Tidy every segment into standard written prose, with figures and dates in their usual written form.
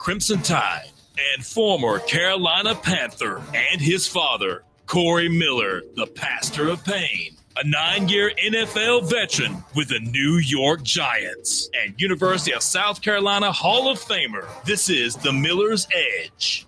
Crimson Tide, and former Carolina Panther, and his father, Corey Miller, the pastor of pain, a 9-year NFL veteran with the New York Giants, and University of South Carolina Hall of Famer. This is the Miller's Edge.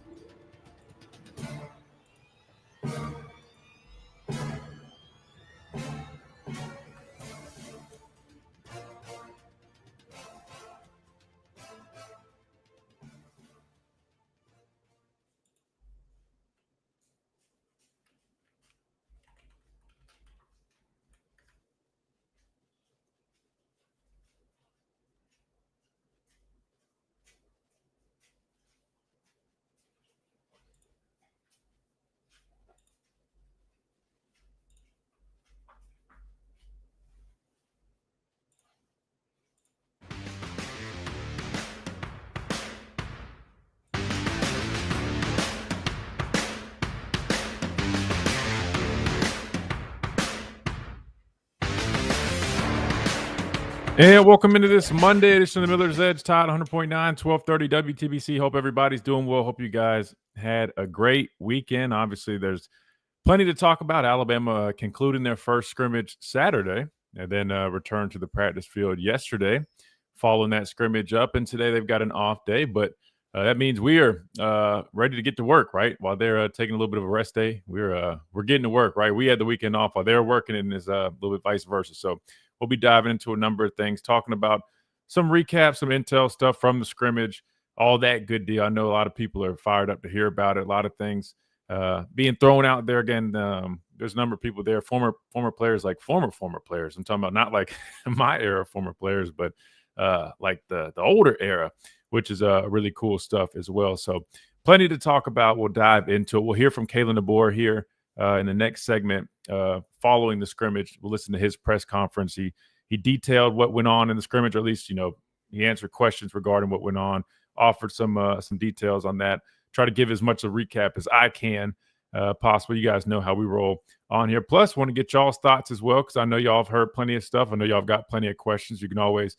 And welcome into this Monday edition of the Miller's Edge. Todd, 100.9, 1230 WTBC. Hope everybody's doing well. Hope you guys had a great weekend. Obviously, there's plenty to talk about. Alabama concluding their first scrimmage Saturday and then returned to the practice field yesterday, following that scrimmage up. And today they've got an off day, but that means we are ready to get to work, right? While they're taking a little bit of a rest day, we're getting to work, right? We had the weekend off while they're working, and it's a little bit vice versa. So we'll be diving into a number of things, talking about some recaps, some intel stuff from the scrimmage, all that good deal. I know a lot of people are fired up to hear about it. A lot of things being thrown out there again. There's a number of people there, former players, like former players. I'm talking about not like my era former players, but like the older era, which is really cool stuff as well. So plenty to talk about. We'll dive into it. We'll hear from DeBoer here in the next segment following the scrimmage. We'll listen to his press conference. He detailed what went on in the scrimmage, or at least, he answered questions regarding what went on, offered some details on that. Try to give as much a recap as I can possible. You guys know how we roll on here. Plus, want to get y'all's thoughts as well, because I know y'all have heard plenty of stuff. I know y'all have got plenty of questions. You can always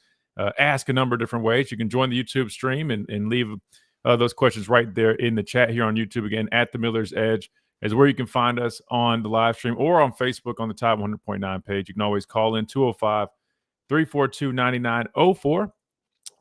ask a number of different ways. You can join the YouTube stream and leave those questions right there in the chat here on YouTube. Again, at the Miller's Edge is where you can find us on the live stream or on Facebook on the Tide 100.9 page. You can always call in 205-342-9904.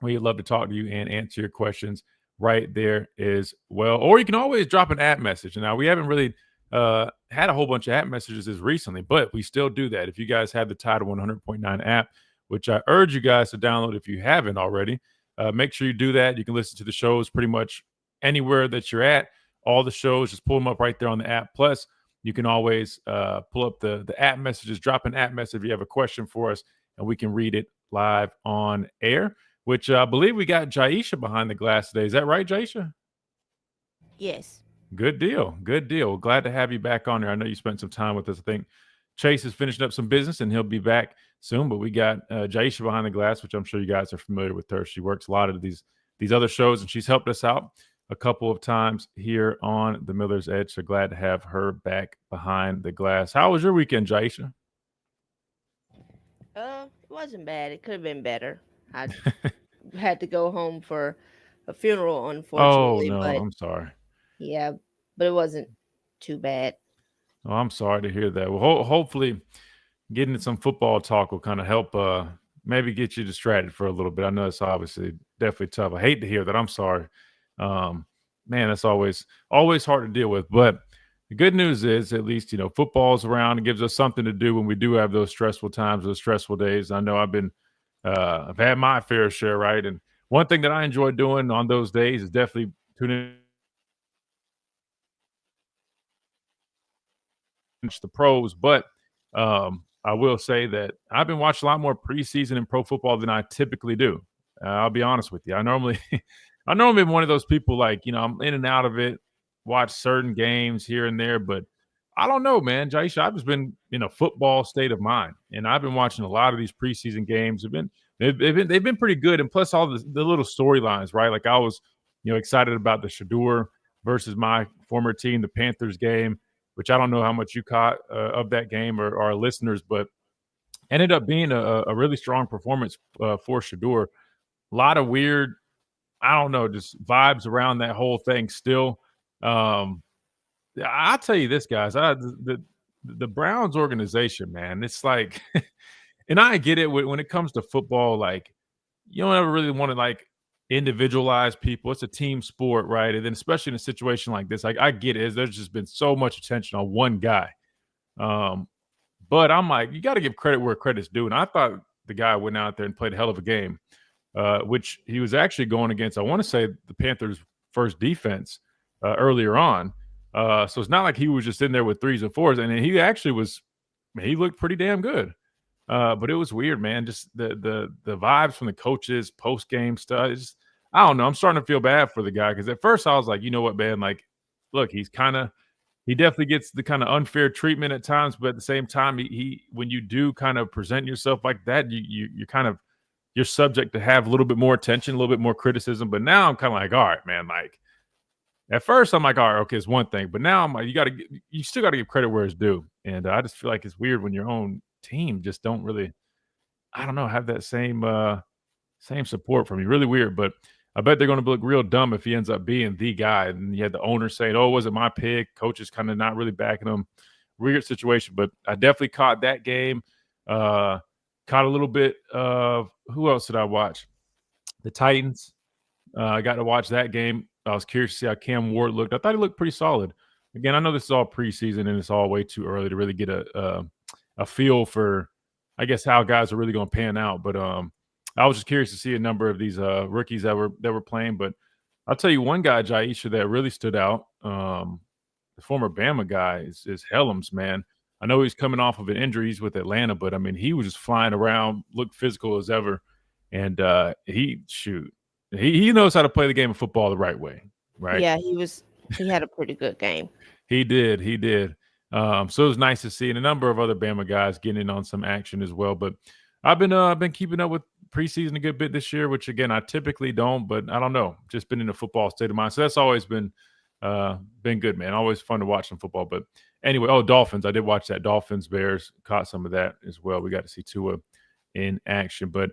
We'd love to talk to you and answer your questions right there as well. Or you can always drop an app message. Now, we haven't really had a whole bunch of app messages as recently, but we still do that. If you guys have the Tide 100.9 app, which I urge you guys to download if you haven't already, make sure you do that. You can listen to the shows pretty much anywhere that you're at. All the shows, just pull them up right there on the app. Plus, you can always pull up the app messages, drop an app message if you have a question for us, and we can read it live on air, which I believe we got Jaisha behind the glass today. Is that right, Jaisha? Yes. Good deal. Good deal. Well, glad to have you back on there. I know you spent some time with us. I think Chase is finishing up some business, and he'll be back soon. But we got Jaisha behind the glass, which I'm sure you guys are familiar with her. She works a lot of these other shows, and she's helped us out a couple of times here on the Miller's Edge. So glad to have her back behind the glass. How was your weekend, Jaisha? It wasn't bad. It could have been better. I had to go home for a funeral, unfortunately. Oh, no, but I'm sorry. yeah, but it wasn't too bad. Oh, I'm sorry to hear that. Well, hopefully getting some football talk will kind of help maybe get you distracted for a little bit. I know it's obviously definitely tough. I hate to hear that. I'm sorry. Man, that's always hard to deal with. But the good news is, at least, football's around. It gives us something to do when we do have those stressful times, those stressful days. I know I've had my fair share, right? And one thing that I enjoy doing on those days is definitely tuning in the pros. But I will say that I've been watching a lot more preseason and pro football than I typically do. I'll be honest with you. I normally am one of those people, like, I'm in and out of it, watch certain games here and there, but I don't know, man. Jaisha, I've just been in a football state of mind, and I've been watching a lot of these preseason games. They've been pretty good, and plus all the little storylines, right? Like I was, excited about the Shedeur versus my former team, the Panthers game, which I don't know how much you caught of that game or our listeners, but ended up being a really strong performance for Shedeur. A lot of weird I don't know, just vibes around that whole thing still. I'll tell you this, guys. The Browns organization, man, it's like, and I get it when it comes to football. Like, you don't ever really want to like individualize people. It's a team sport, right? And then especially in a situation like this, like I get it. There's just been so much attention on one guy. But I'm like, you got to give credit where credit's due. And I thought the guy went out there and played a hell of a game, which he was actually going against, I want to say, the Panthers' first defense earlier on. So it's not like he was just in there with 3s and 4s. And he actually was, he looked pretty damn good. But it was weird, man. Just the vibes from the coaches, post-game stuff. It's just, I don't know. I'm starting to feel bad for the guy because at first I was like, you know what, man? Like, look, he definitely gets the kind of unfair treatment at times, but at the same time, he when you do kind of present yourself like that, you're subject to have a little bit more attention, a little bit more criticism. But now I'm kind of like, all right, man. Like at first I'm like, all right, okay, it's one thing, but now I'm like, you still got to give credit where it's due, and I just feel like it's weird when your own team just don't really, I don't know, have that same support from you. Really weird, but I bet they're going to look real dumb if he ends up being the guy. And you had the owner saying, "Oh, was it my pick?" Coaches kind of not really backing him. Weird situation, but I definitely caught that game. Caught a little bit of who else did I watch? The Titans. I got to watch that game. I was curious to see how Cam Ward looked. I thought he looked pretty solid. Again, I know this is all preseason and it's all way too early to really get a feel for, I guess, how guys are really going to pan out. But I was just curious to see a number of these rookies that were playing. But I'll tell you one guy, Jaisha, that really stood out. The former Bama guy is Helms, man. I know he's coming off of an injury. He's with Atlanta, but I mean, he was just flying around, looked physical as ever. And he knows how to play the game of football the right way, right? Yeah, he had a pretty good game. He did. So it was nice to see, and a number of other Bama guys getting in on some action as well. But I've been keeping up with preseason a good bit this year, which again I typically don't, but I don't know, just been in a football state of mind. So that's always been good, man. Always fun to watch some football. But anyway, Dolphins. I did watch that. Dolphins Bears, caught some of that as well. We got to see Tua in action. But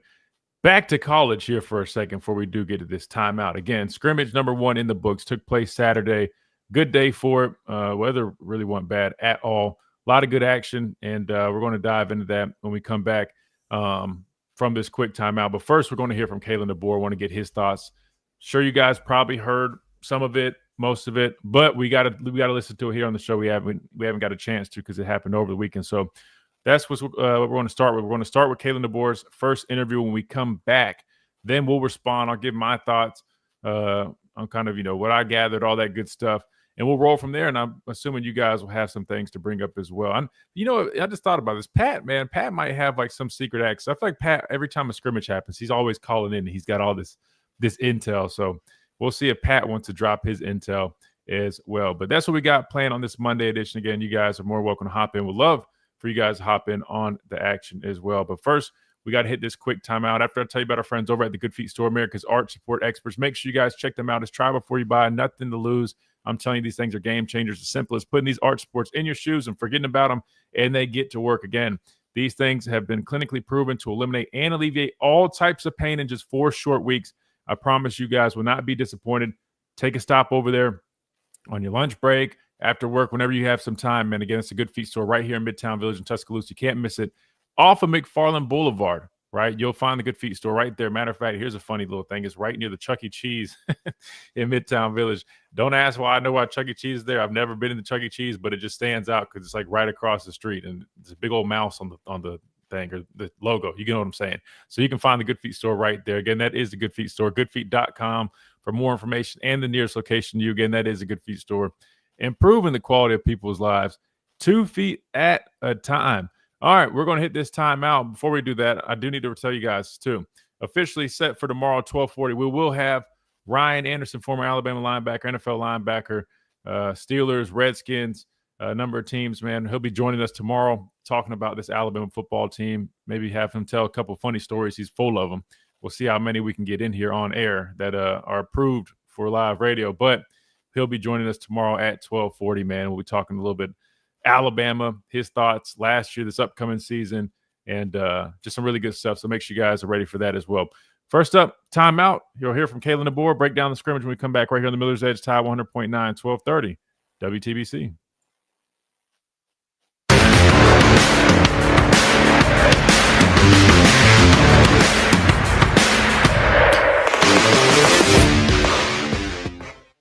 back to college here for a second before we do get to this timeout. Again, scrimmage number 1 in the books took place Saturday. Good day for it. Weather really wasn't bad at all. A lot of good action, and we're going to dive into that when we come back from this quick timeout. But first, we're going to hear from Kalen DeBoer. I want to get his thoughts. Sure, you guys probably heard some of it, most of it, but we got to listen to it here on the show. We haven't got a chance to because it happened over the weekend. So that's what we're going to start with. We're going to start with Kalen DeBoer's first interview. When we come back, then we'll respond. I'll give my thoughts on kind of, what I gathered, all that good stuff. And we'll roll from there, and I'm assuming you guys will have some things to bring up as well. I just thought about this. Pat might have like some secret acts. I feel like Pat, every time a scrimmage happens, he's always calling in. And he's got all this intel. So we'll see if Pat wants to drop his intel as well. But that's what we got planned on this Monday edition. Again, you guys are more welcome to hop in. We'd love for you guys to hop in on the action as well. But first, we got to hit this quick timeout. After I tell you about our friends over at the Good Feet Store, America's art support experts, make sure you guys check them out. It's try before you buy, nothing to lose. I'm telling you, these things are game changers. As simple as putting these art supports in your shoes and forgetting about them, and they get to work again. These things have been clinically proven to eliminate and alleviate all types of pain in just 4 short weeks. I promise you guys will not be disappointed. Take a stop over there on your lunch break, after work, whenever you have some time. And again, it's a Good Feet Store right here in Midtown Village in Tuscaloosa. You can't miss it. Off of McFarland Boulevard, right? You'll find the Good Feet Store right there. Matter of fact, here's a funny little thing. It's right near the Chuck E. Cheese in Midtown Village. Don't ask why I know why Chuck E. Cheese is there. I've never been in the Chuck E. Cheese, but it just stands out because it's like right across the street, and there's a big old mouse on the thing, or the logo. You know what I'm saying? So you can find the Good Feet Store right there. Again, that is the Good Feet Store, goodfeet.com for more information and the nearest location to you. Again, that is the Good Feet Store. Improving the quality of people's lives 2 feet at a time. All right, we're going to hit this time out. Before we do that, I do need to tell you guys, too, officially set for tomorrow, 12:40, we will have Ryan Anderson, former Alabama linebacker, NFL linebacker, Steelers, Redskins, a number of teams, man. He'll be joining us tomorrow talking about this Alabama football team. Maybe have him tell a couple funny stories. He's full of them. We'll see how many we can get in here on air that are approved for live radio. But he'll be joining us tomorrow at 12:40, man. We'll be talking a little bit Alabama, his thoughts last year, this upcoming season, and just some really good stuff. So make sure you guys are ready for that as well. First up, timeout. You'll hear from Kalen DeBoer. Break down the scrimmage when we come back right here on the Miller's Edge, Tide 100.9, 1230, WTBC.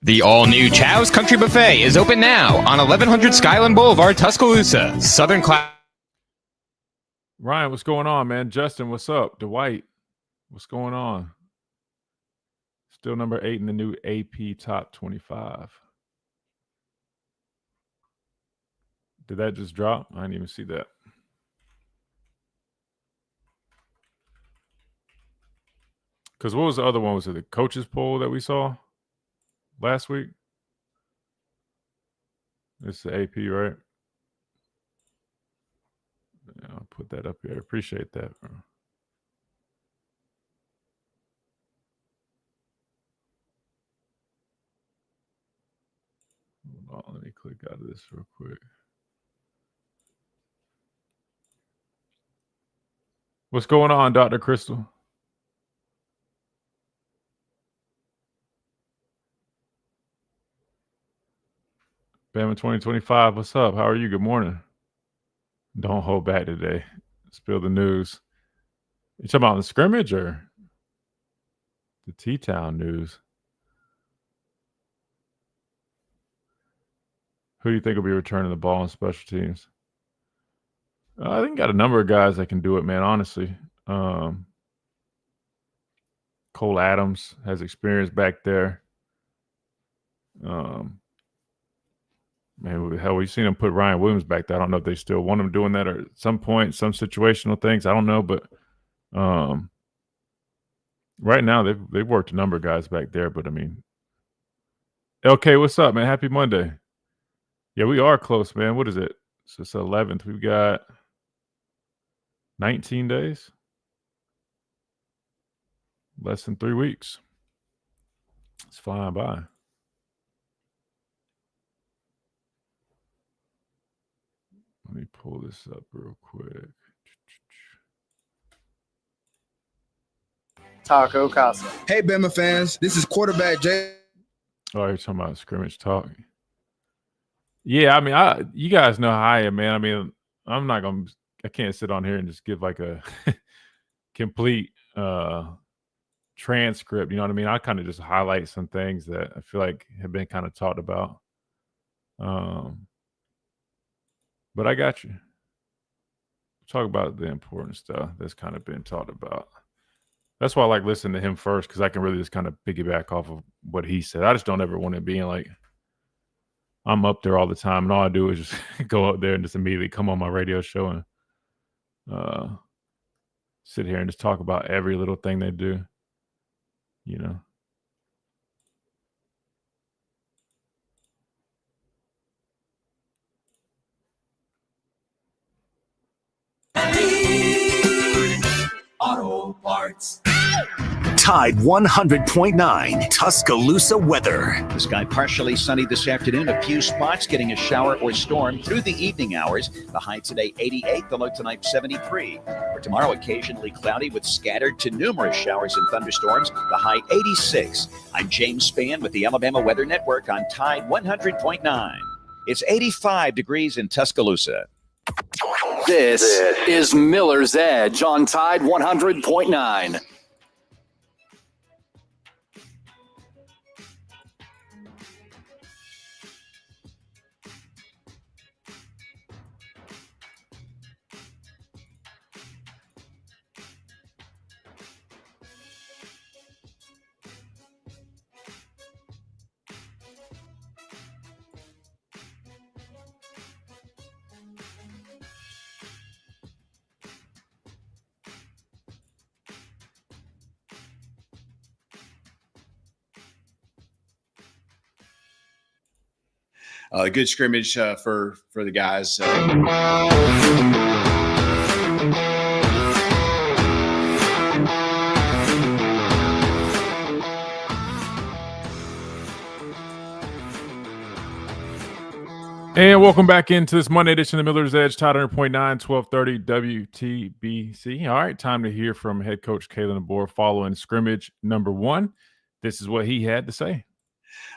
The all-new Chow's Country Buffet is open now on 1100 Skyland Boulevard, Tuscaloosa. Southern Class. Ryan, what's going on, man? Justin, what's up? Dwight, what's going on? Still number 8 in the new AP Top 25. Did that just drop? I didn't even see that. Because what was the other one? Was it the coaches poll that we saw last week? It's the AP, right? Yeah, I'll put that up here. Appreciate that, bro. Hold on, let me click out of this real quick. What's going on, Dr. Crystal? Bama 2025, what's up? How are you? Good morning. Don't hold back today. Spill the news. You talking about the scrimmage or the T-Town news? Who do you think will be returning the ball on special teams? I think got a number of guys that can do it, man, honestly. Cole Adams has experience back there. Man, hell, we've seen them put Ryan Williams back there. I don't know if they still want him doing that or at some point, some situational things. I don't know, but right now they've worked a number of guys back there. But I mean, LK, what's up, man? Happy Monday. Yeah, we are close, man. What is it? So it's 11th. We've got 19 days. Less than 3 weeks. It's flying by. Let me pull this up real quick. Taco Casa. Hey, Bama fans. This is quarterback Jay. Oh, you're talking about scrimmage talk. Yeah, I mean, you guys know how I am, man. I mean, I can't sit on here and just give like a complete transcript. You know what I mean? I kind of just highlight some things that I feel like have been kind of talked about. But I got you. Talk about the important stuff that's kind of been talked about. That's why I like listening to him first, because I can really just kind of piggyback off of what he said. I just don't ever want it being like I'm up there all the time, and all I do is just go up there and just immediately come on my radio show and sit here and just talk about every little thing they do, you know. Auto Parts. Tide 100.9 Tuscaloosa weather. The sky partially sunny this afternoon. A few spots getting a shower or storm through the evening hours. The high today 88, the low tonight 73. For tomorrow, occasionally cloudy with scattered to numerous showers and thunderstorms. The high 86. I'm James Spann with the Alabama Weather Network on Tide 100.9. It's 85 degrees in Tuscaloosa. This is Miller's Edge on Tide 100.9. A good scrimmage for the guys. And welcome back into this Monday edition of the Miller's Edge, Tide 100.9, 1230 WTBC. All right, time to hear from head coach Kalen DeBoer following scrimmage number 1. This is what he had to say.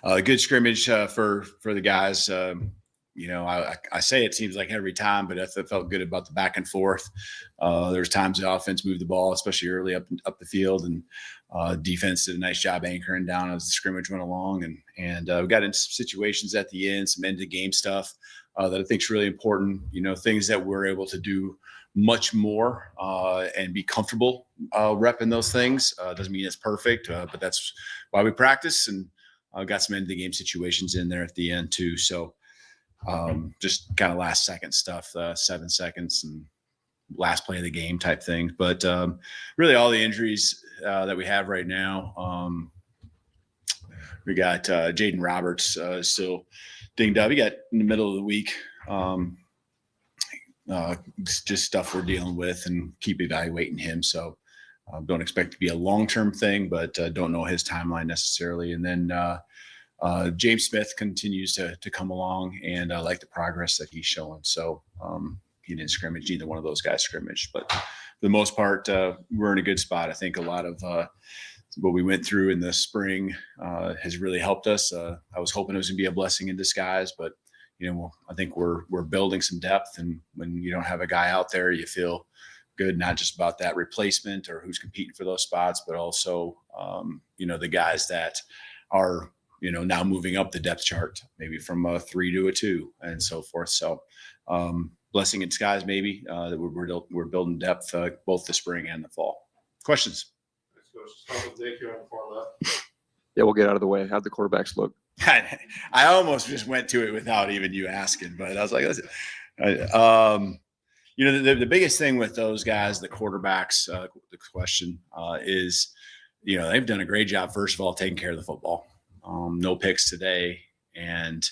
Good scrimmage for the guys. I say it seems like every time, but I felt good about the back and forth. There's times the offense moved the ball, especially early up the field, and defense did a nice job anchoring down as the scrimmage went along. And we got into some situations at the end, some end of game stuff that I think is really important. Things that we're able to do much more and be comfortable repping those things. Doesn't mean it's perfect, but that's why we practice, and got some end of the game situations in there at the end too. So just kind of last second stuff, 7 seconds and last play of the game type things. But really all the injuries that we have right now, we got Jaden Roberts still dinged up. He got in the middle of the week. Just stuff we're dealing with and keep evaluating him. So don't expect it to be a long-term thing, but don't know his timeline necessarily. And then James Smith continues to come along, and I like the progress that he's showing. So he didn't scrimmage, neither one of those guys scrimmaged, but for the most part, we're in a good spot. I think a lot of what we went through in the spring has really helped us. I was hoping it was gonna be a blessing in disguise, but I think we're building some depth, and when you don't have a guy out there, you feel good, not just about that replacement or who's competing for those spots, but also the guys that are now moving up the depth chart, maybe from a 3 to a 2 and so forth. So blessing in disguise, maybe that we're building depth both the spring and the fall. Questions? Let's go start with Dave here on the far left. Yeah, we'll get out of the way. How'd the quarterbacks look? I almost just went to it without even you asking, but I was like, listen, the biggest thing with those guys, the quarterbacks, the question is, they've done a great job, first of all, taking care of the football. No picks today, and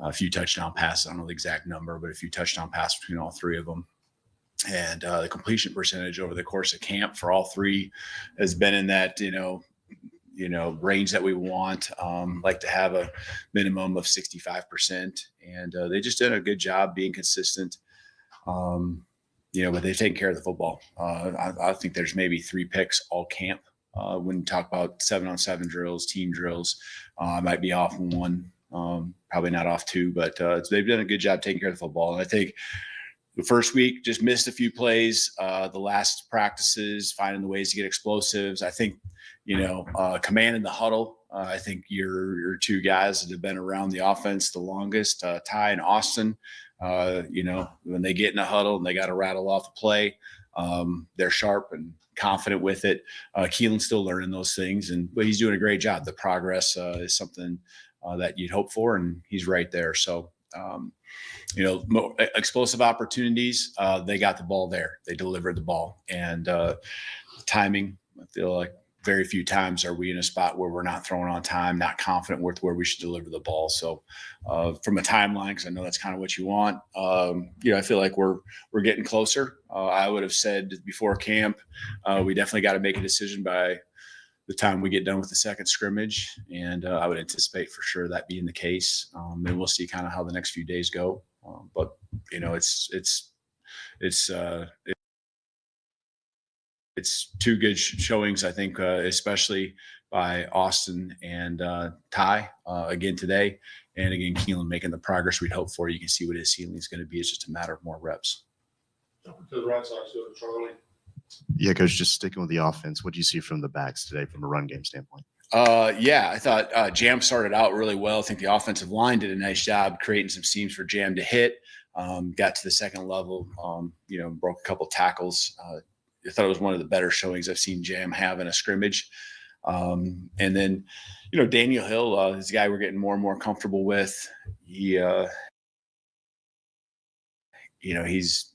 a few touchdown passes. I don't know the exact number, but a few touchdown passes between all three of them. And the completion percentage over the course of camp for all three has been in that, range that we want. Like to have a minimum of 65%. And they just did a good job being consistent. But they've taken care of the football. I think there's maybe 3 picks all camp. When you talk about 7-on-7 drills, team drills, I might be off 1, probably not off 2, but they've done a good job taking care of the football. And I think the first week just missed a few plays. The last practices, finding the ways to get explosives. I think, commanding the huddle. I think your 2 guys that have been around the offense the longest, Ty and Austin. When they get in a huddle and they got to rattle off a play, they're sharp and confident with it. Keelan's still learning those things, but he's doing a great job. The progress is something that you'd hope for, and he's right there. So, explosive opportunities, they got the ball there. They delivered the ball, and timing, I feel like very few times are we in a spot where we're not throwing on time, not confident with where we should deliver the ball. So from a timeline, because I know that's kind of what you want, I feel like we're getting closer. I would have said before camp, we definitely got to make a decision by the time we get done with the second scrimmage. And I would anticipate for sure that being the case. And we'll see kind of how the next few days go. But it's 2 good showings, I think, especially by Austin and Ty again today. And again, Keelan making the progress we'd hope for. You can see what his ceiling is going to be. It's just a matter of more reps. Jumping to the right side, so Charlie. Yeah, Coach, just sticking with the offense, what do you see from the backs today from a run game standpoint? I thought Jam started out really well. I think the offensive line did a nice job creating some seams for Jam to hit. Got to the second level, broke a couple tackles. I thought it was one of the better showings I've seen Jam have in a scrimmage. And then, Daniel Hill is a guy we're getting more and more comfortable with. He, he's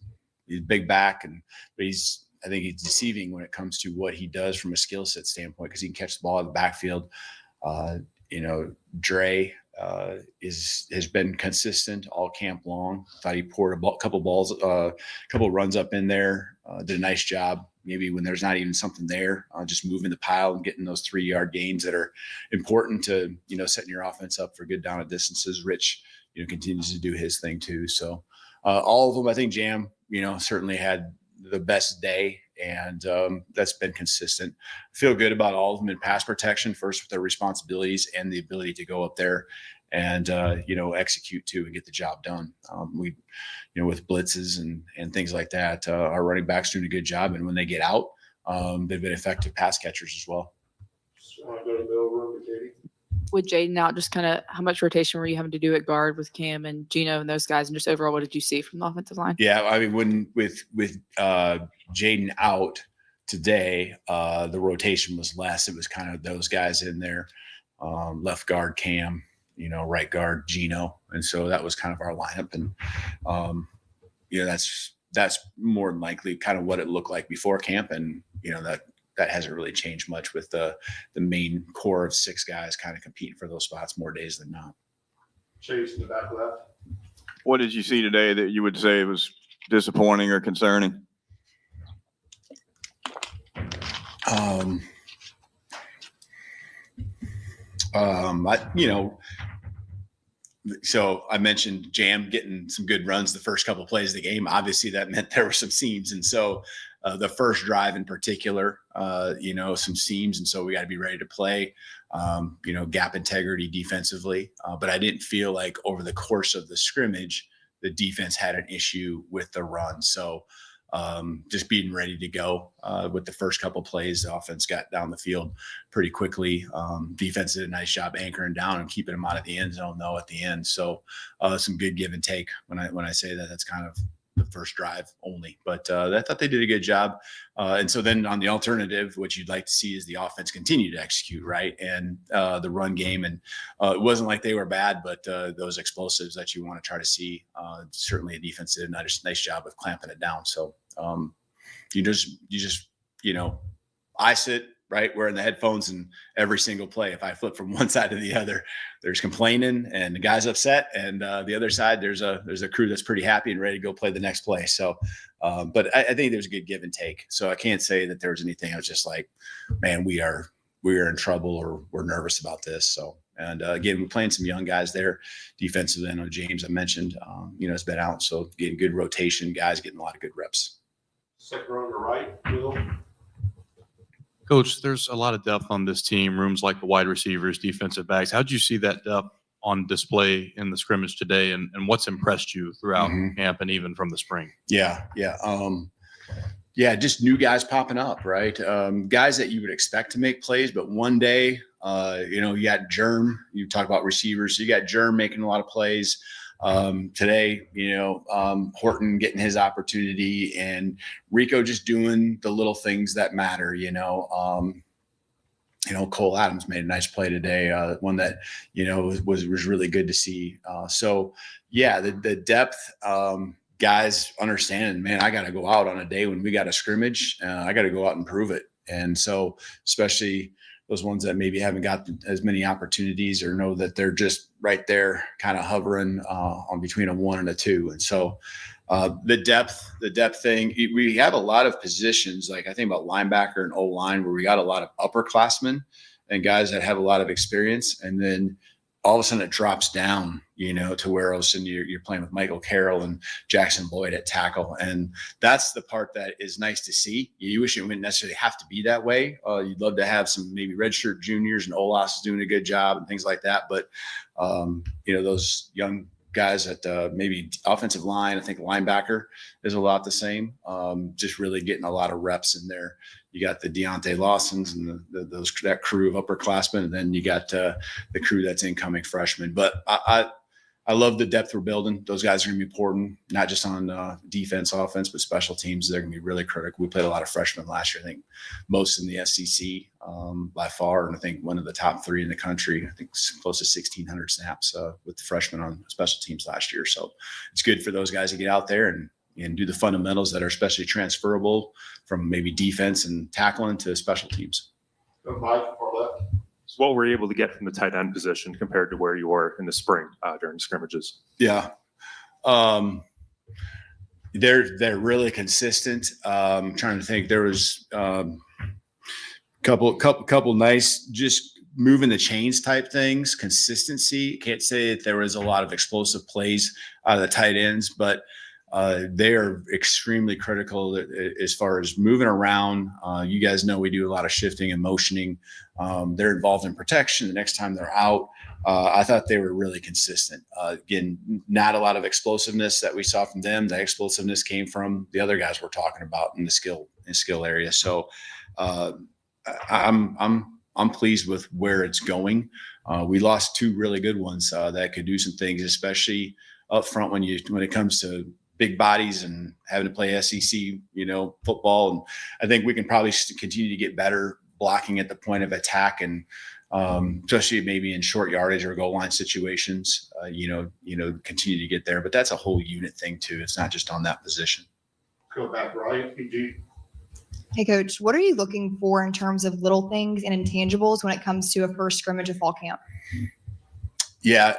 big back, but I think he's deceiving when it comes to what he does from a skill set standpoint, because he can catch the ball in the backfield. Dre has been consistent all camp long. Thought he poured a couple runs up in there. Did a nice job. Maybe when there's not even something there, just moving the pile and getting those 3-yard gains that are important to, setting your offense up for good down at distances. Rich, continues to do his thing too. So all of them, I think Jam, certainly had the best day, and that's been consistent. Feel good about all of them in pass protection, first with their responsibilities and the ability to go up there and, execute too and get the job done. We, with blitzes and things like that, our running backs doing a good job. And when they get out, they've been effective pass catchers as well. Go to the middle room with Katie. With Jaden out, just kind of how much rotation were you having to do at guard with Cam and Gino and those guys? And just overall, what did you see from the offensive line? Yeah, I mean, with Jaden out today, the rotation was less. It was kind of those guys in there, left guard Cam, right guard Gino, and so that was kind of our lineup. And that's more than likely kind of what it looked like before camp, and that hasn't really changed much with the main core of 6 guys kind of competing for those spots more days than not. Chase in the back left. What did you see today that you would say was disappointing or concerning? So I mentioned Jam getting some good runs the first couple of plays of the game. Obviously, that meant there were some seams, and so the first drive in particular, some seams, and so we got to be ready to play. Gap integrity defensively, but I didn't feel like over the course of the scrimmage the defense had an issue with the run. So just being ready to go with the first couple plays, the offense got down the field pretty quickly. Defense did a nice job anchoring down and keeping them out of the end zone though at the end. So some good give and take when I say that. That's kind of the first drive only, but I thought they did a good job. And so then on the alternative, what you'd like to see is the offense continue to execute, right? And the run game. And it wasn't like they were bad, but those explosives that you want to try to see, certainly a defense did a nice job of clamping it down. So I sit, right, wearing the headphones, and every single play, if I flip from one side to the other, there's complaining and the guy's upset, and the other side, there's a crew that's pretty happy and ready to go play the next play. So, but I think there's a good give and take. So I can't say that there was anything I was just like, man, we are in trouble or we're nervous about this. So, and again, we're playing some young guys there defensively. I know James, I mentioned, has been out. So getting good rotation, guys getting a lot of good reps. Second row on the right, Bill. Coach, there's a lot of depth on this team, rooms like the wide receivers, defensive backs. How did you see that depth on display in the scrimmage today, and what's impressed you throughout camp and even from the spring? Yeah. Just new guys popping up, right? Guys that you would expect to make plays, but one day, you got Germ. You talk about receivers. So you got Germ making a lot of plays. Today, Horton getting his opportunity, and Rico just doing the little things that matter, Cole Adams made a nice play today. One that, was really good to see. The depth, guys understand, man, I got to go out on a day when we got a scrimmage. I got to go out and prove it. And so, especially those ones that maybe haven't got as many opportunities or know that they're just right there kind of hovering on between a 1 and a 2. And so the depth thing, we have a lot of positions, like I think about linebacker and O-line, where we got a lot of upperclassmen and guys that have a lot of experience. And then all of a sudden it drops down, to where all of a sudden you're playing with Michael Carroll and Jackson Boyd at tackle. And that's the part that is nice to see. You wish it wouldn't necessarily have to be that way. You'd love to have some maybe redshirt juniors, and Olas is doing a good job and things like that. But, those young guys at maybe offensive line, I think linebacker is a lot the same. Just really getting a lot of reps in there. You got the Deontay Lawsons and that crew of upperclassmen, and then you got the crew that's incoming freshmen. But I love the depth we're building. Those guys are going to be important, not just on defense, offense, but special teams. They're going to be really critical. We played a lot of freshmen last year. I think most in the SEC by far, and I think one of the top 3 in the country. I think close to 1,600 snaps with the freshmen on special teams last year. So it's good for those guys to get out there and do the fundamentals that are especially transferable from maybe defense and tackling to special teams. Mike, far left. So what were you able to get from the tight end position compared to where you were in the spring during scrimmages? Yeah. They're really consistent. I'm trying to think. There was couple nice just moving the chains type things, consistency. Can't say that there was a lot of explosive plays out of the tight ends, but they are extremely critical as far as moving around. You guys know we do a lot of shifting and motioning. They're involved in protection the next time they're out. I thought they were really consistent. Again, not a lot of explosiveness that we saw from them. The explosiveness came from the other guys we're talking about in the skill area. So I'm pleased with where it's going. We lost two really good ones that could do some things, especially up front when it comes to big bodies and having to play SEC, football. And I think we can probably continue to get better blocking at the point of attack, and especially maybe in short yardage or goal line situations, continue to get there. But that's a whole unit thing too. It's not just on that position. Go back right, PG. Hey, Coach, what are you looking for in terms of little things and intangibles when it comes to a first scrimmage of fall camp? Yeah,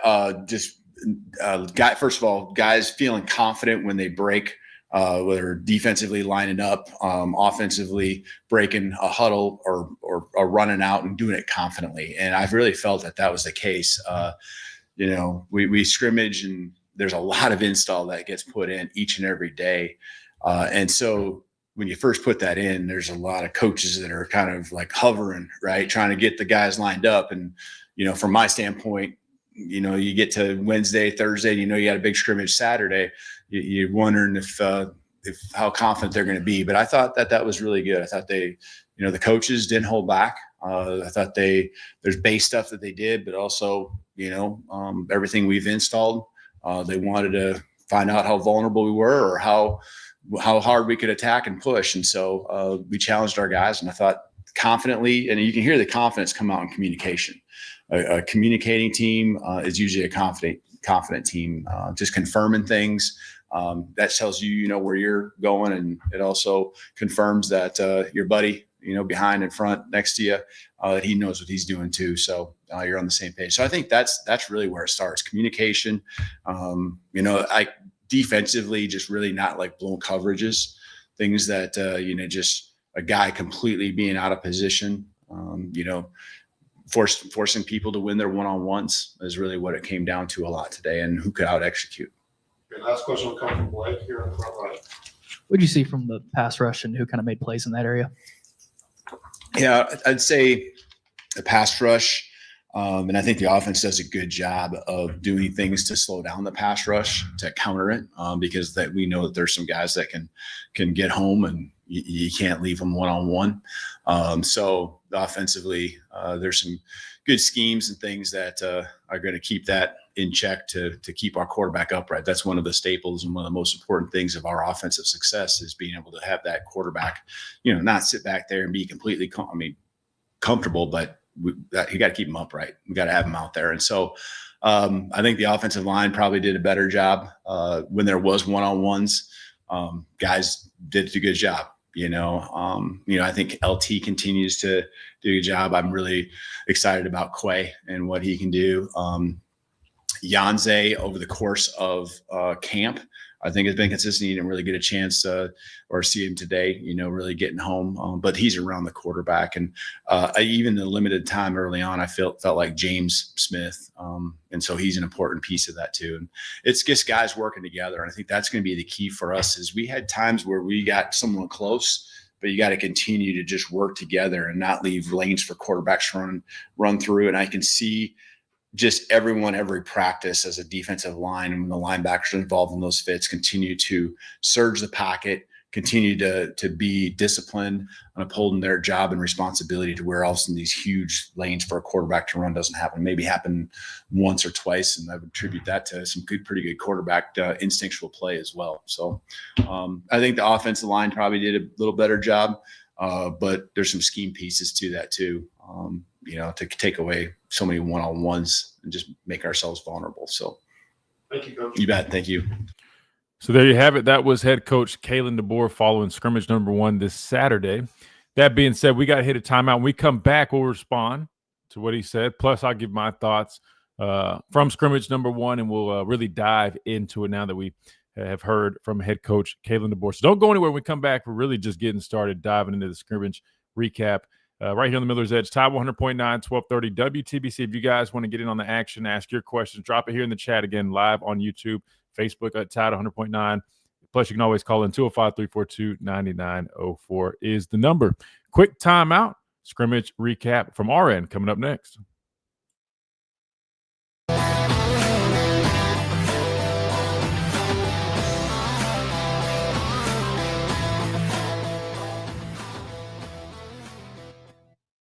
first of all, guys feeling confident when they break, whether defensively lining up, offensively breaking a huddle or running out and doing it confidently. And I've really felt that was the case. We scrimmage and there's a lot of install that gets put in each and every day. And so when you first put that in, there's a lot of coaches that are kind of like hovering, right? Trying to get the guys lined up. And, from my standpoint, you get to Wednesday, Thursday, you got a big scrimmage Saturday. You're wondering if how confident they're going to be. But I thought that was really good. I thought the coaches didn't hold back. I thought there's base stuff that they did, but also, everything we've installed, they wanted to find out how vulnerable we were or how hard we could attack and push. And so we challenged our guys, and I thought confidently, and you can hear the confidence come out in communication. A communicating team is usually a confident team, just confirming things. That tells you, where you're going. And it also confirms that your buddy, behind and front next to you, that he knows what he's doing too. So you're on the same page. So I think that's really where it starts. Communication, defensively, just really not like blown coverages, things that, just a guy completely being out of position, forcing people to win their one-on-ones is really what it came down to a lot today, and who could out execute. Okay, last question will come from Blake here on the front right. What did you see from the pass rush and who kind of made plays in that area? Yeah, I'd say the pass rush, and I think the offense does a good job of doing things to slow down the pass rush to counter it, because that we know that there's some guys that can get home and you can't leave them one-on-one. So offensively, there's some good schemes and things that are going to keep that in check to keep our quarterback upright. That's one of the staples and one of the most important things of our offensive success is being able to have that quarterback, not sit back there and be completely comfortable, but you got to keep him upright. We got to have him out there. And so I think the offensive line probably did a better job when there was one-on-ones. Guys did a good job. I think LT continues to do a good job. I'm really excited about Quay and what he can do. Yanze over the course of camp, I think has been consistent. He didn't really get a chance or see him today, really getting home. But he's around the quarterback. And even the limited time early on, I felt like James Smith. And so he's an important piece of that too. And it's just guys working together. And I think that's going to be the key for us is we had times where we got someone close, but you got to continue to just work together and not leave lanes for quarterbacks to run through. And I can see just every practice as a defensive line, and when the linebackers are involved in those fits, continue to surge the pocket, continue to be disciplined on upholding their job and responsibility to where else in these huge lanes for a quarterback to run doesn't happen. Maybe happen once or twice, and I would attribute that to some pretty good quarterback instinctual play as well. So I think the offensive line probably did a little better job, but there's some scheme pieces to that too. To take away so many one-on-ones and just make ourselves vulnerable. So thank you, Coach. You bet. Thank you. So there you have it. That was head coach Kalen DeBoer following scrimmage number 1 this Saturday. That being said, we got to hit a timeout. When we come back, we'll respond to what he said. Plus, I'll give my thoughts from scrimmage number one, and we'll really dive into it now that we have heard from head coach Kalen DeBoer. So don't go anywhere. When we come back, we're really just getting started, diving into the scrimmage recap right here on the Miller's Edge. Tide 100.9, 1230 WTBC. If you guys want to get in on the action, ask your questions, drop it here in the chat again, live on YouTube, Facebook at Tide 100.9. Plus, you can always call in 205-342-9904 is the number. Quick timeout. Scrimmage recap from our end coming up next.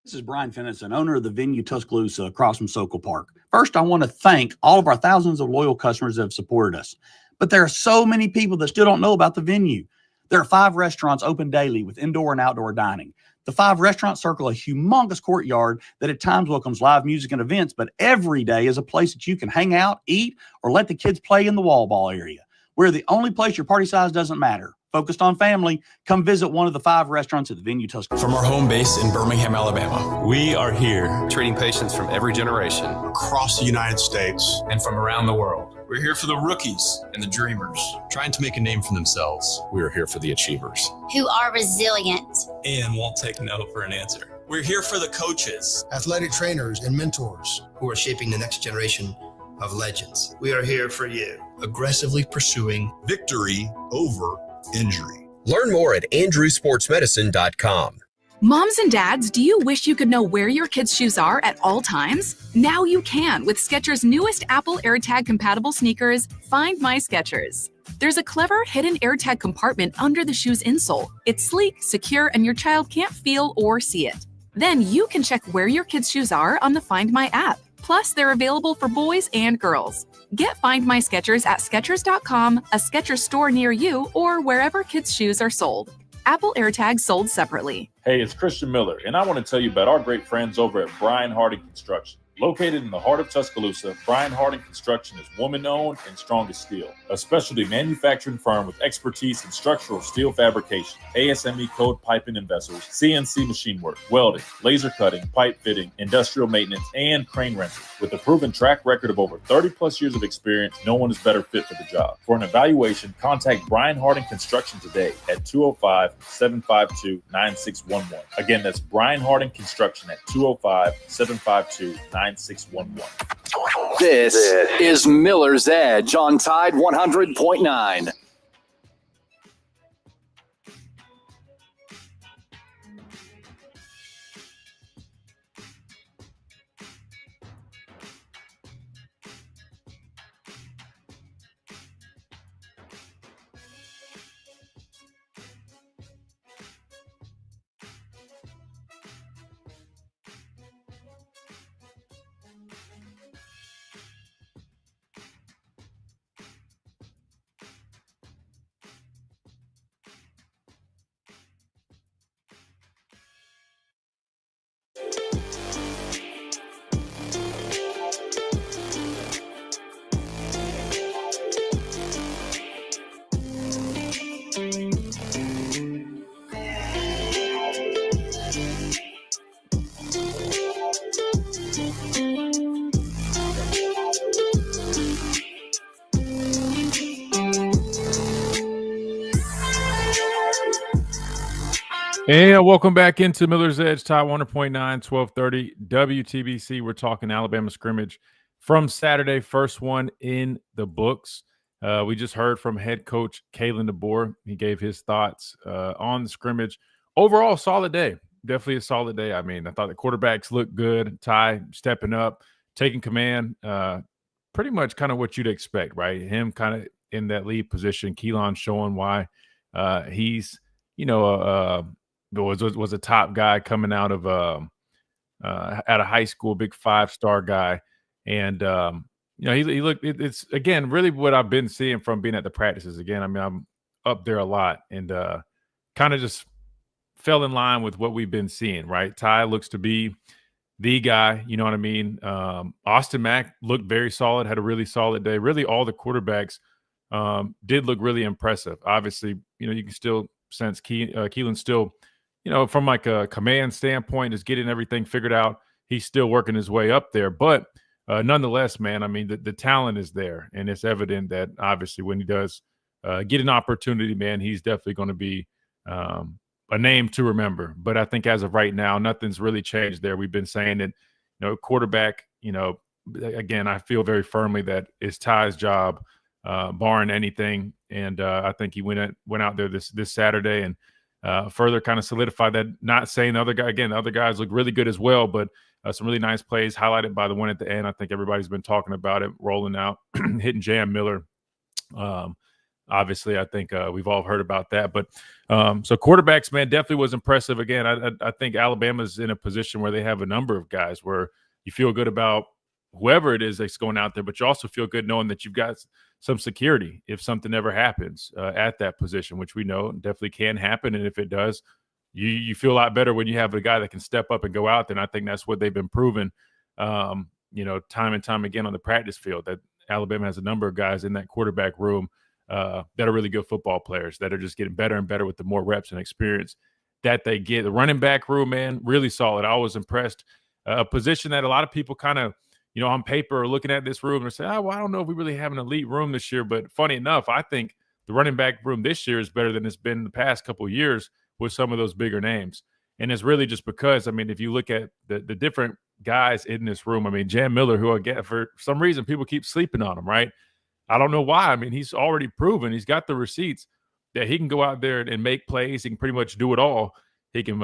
This is Brian Finnison, owner of the venue Tuscaloosa across from Sokol Park. First, I want to thank all of our thousands of loyal customers that have supported us. But there are so many people that still don't know about the venue. There are 5 restaurants open daily with indoor and outdoor dining. The 5 restaurants circle a humongous courtyard that at times welcomes live music and events, but every day is a place that you can hang out, eat, or let the kids play in the wall ball area. We're the only place your party size doesn't matter. Focused on family, come visit one of the 5 restaurants at the venue Tuscaloosa. From our home base in Birmingham, Alabama, we are here treating patients from every generation across the United States and from around the world. We're here for the rookies and the dreamers, trying to make a name for themselves. We are here for the achievers who are resilient and won't take no for an answer. We're here for the coaches, athletic trainers, and mentors who are shaping the next generation of legends. We are here for you, aggressively pursuing victory over injury. Learn more at andrewsportsmedicine.com. Moms and dads, do you wish you could know where your kids' shoes are at all times? Now you can with Skechers' newest Apple AirTag compatible sneakers, Find My Skechers. There's a clever hidden AirTag compartment under the shoe's insole. It's sleek, secure, and your child can't feel or see it. Then you can check where your kids' shoes are on the Find My app. Plus, they're available for boys and girls. Get Find My Skechers at Skechers.com, a Skechers store near you, or wherever kids' shoes are sold. Apple AirTags sold separately. Hey, it's Christian Miller, and I want to tell you about our great friends over at Brian Harding Construction. Located in the heart of Tuscaloosa, Brian Harding Construction is woman-owned and strong as steel, a specialty manufacturing firm with expertise in structural steel fabrication, ASME code piping and vessels, CNC machine work, welding, laser cutting, pipe fitting, industrial maintenance, and crane rentals. With a proven track record of over 30-plus years of experience, no one is better fit for the job. For an evaluation, contact Brian Harding Construction today at 205-752-9611. Again, that's Brian Harding Construction at 205-752-9611. This is Miller's Edge on Tide 100.9. And welcome back into Miller's Edge, Tide 100.9, 1230 WTBC. We're talking Alabama scrimmage from Saturday, first one in the books. We just heard from head coach Kalen DeBoer. He gave his thoughts on the scrimmage. Overall, solid day. Definitely a solid day. I mean, I thought the quarterbacks looked good. Ty stepping up, taking command. Pretty much kind of what you'd expect, right? Him kind of in that lead position. Keelan showing why he's, was a top guy coming out of at a high school, big 5-star guy. And, he looked, it's again, really what I've been seeing from being at the practices. Again, I mean, I'm up there a lot and kind of just fell in line with what we've been seeing, right? Ty looks to be the guy, you know what I mean? Austin Mack looked very solid, had a really solid day. Really all the quarterbacks did look really impressive. Obviously, you can still sense Keelan still, from like a command standpoint is getting everything figured out. he's still working his way up there. But nonetheless, man, I mean, the talent is there, and it's evident that obviously when he does get an opportunity, man, he's definitely going to be a name to remember. But I think as of right now, nothing's really changed there. We've been saying that, quarterback, again, I feel very firmly that it's Ty's job, barring anything. And I think he went out there this Saturday and further kind of solidified that. Not saying the other guys look really good as well, but some really nice plays highlighted by the one at the end. I think everybody's been talking about it, rolling out, hitting Jam Miller. Obviously, I think we've all heard about that. But so quarterbacks, man, definitely was impressive. Again, I think Alabama's in a position where they have a number of guys where you feel good about whoever it is that's going out there, but you also feel good knowing that you've got some security if something ever happens at that position, which we know definitely can happen. And if it does, you feel a lot better when you have a guy that can step up and go out there. And I think that's what they've been proving, time and time again on the practice field, that Alabama has a number of guys in that quarterback room that are really good football players that are just getting better and better with the more reps and experience that they get. The running back room, man, really solid. I was impressed. A position that a lot of people kind of, on paper are looking at this room and say, I don't know if we really have an elite room this year. But funny enough, I think the running back room this year is better than it's been in the past couple of years with some of those bigger names. And it's really just because, if you look at the different guys in this room, Jam Miller, who again, for some reason, people keep sleeping on him, right? I don't know why. He's already proven, he's got the receipts that he can go out there and make plays. He can pretty much do it all. He can,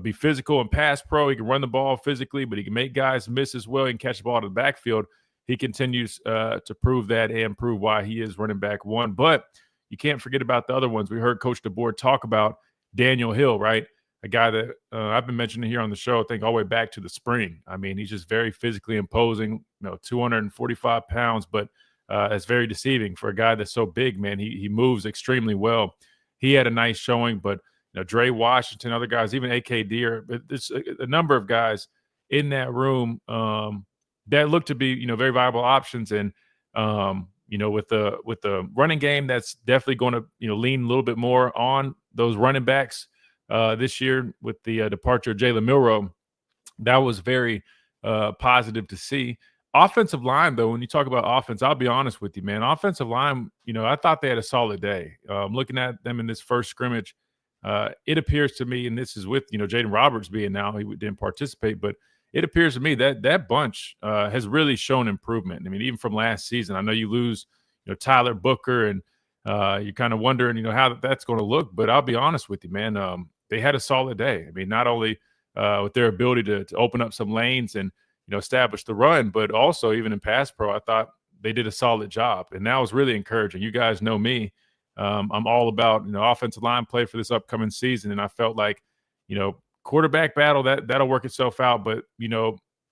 be physical and pass pro. He can run the ball physically, but he can make guys miss as well. He can catch the ball to the backfield. He continues to prove that and prove why he is running back one. But you can't forget about the other ones. We heard Coach DeBoer talk about Daniel Hill, right? A guy that I've been mentioning here on the show, I think all the way back to the spring. He's just very physically imposing, 245 pounds, but it's very deceiving for a guy that's so big, man. He moves extremely well. He had a nice showing, but Dre Washington, other guys, even AKD, there's a number of guys in that room that look to be, very viable options. And, with the running game, that's definitely going to, lean a little bit more on those running backs this year with the departure of Jalen Milroe. That was very positive to see. Offensive line, though, when you talk about offense, I'll be honest with you, man. Offensive line, I thought they had a solid day. Looking at them in this first scrimmage, it appears to me, and this is with, Jaden Roberts being now, he didn't participate, but it appears to me that that bunch has really shown improvement. Even from last season, I know you lose, Tyler Booker, and you're kind of wondering, how that's going to look. But I'll be honest with you, man. They had a solid day. Not only with their ability to open up some lanes and, establish the run, but also even in pass pro, I thought they did a solid job. And that was really encouraging. You guys know me. I'm all about, offensive line play for this upcoming season. And I felt like, quarterback battle, that'll work itself out. But,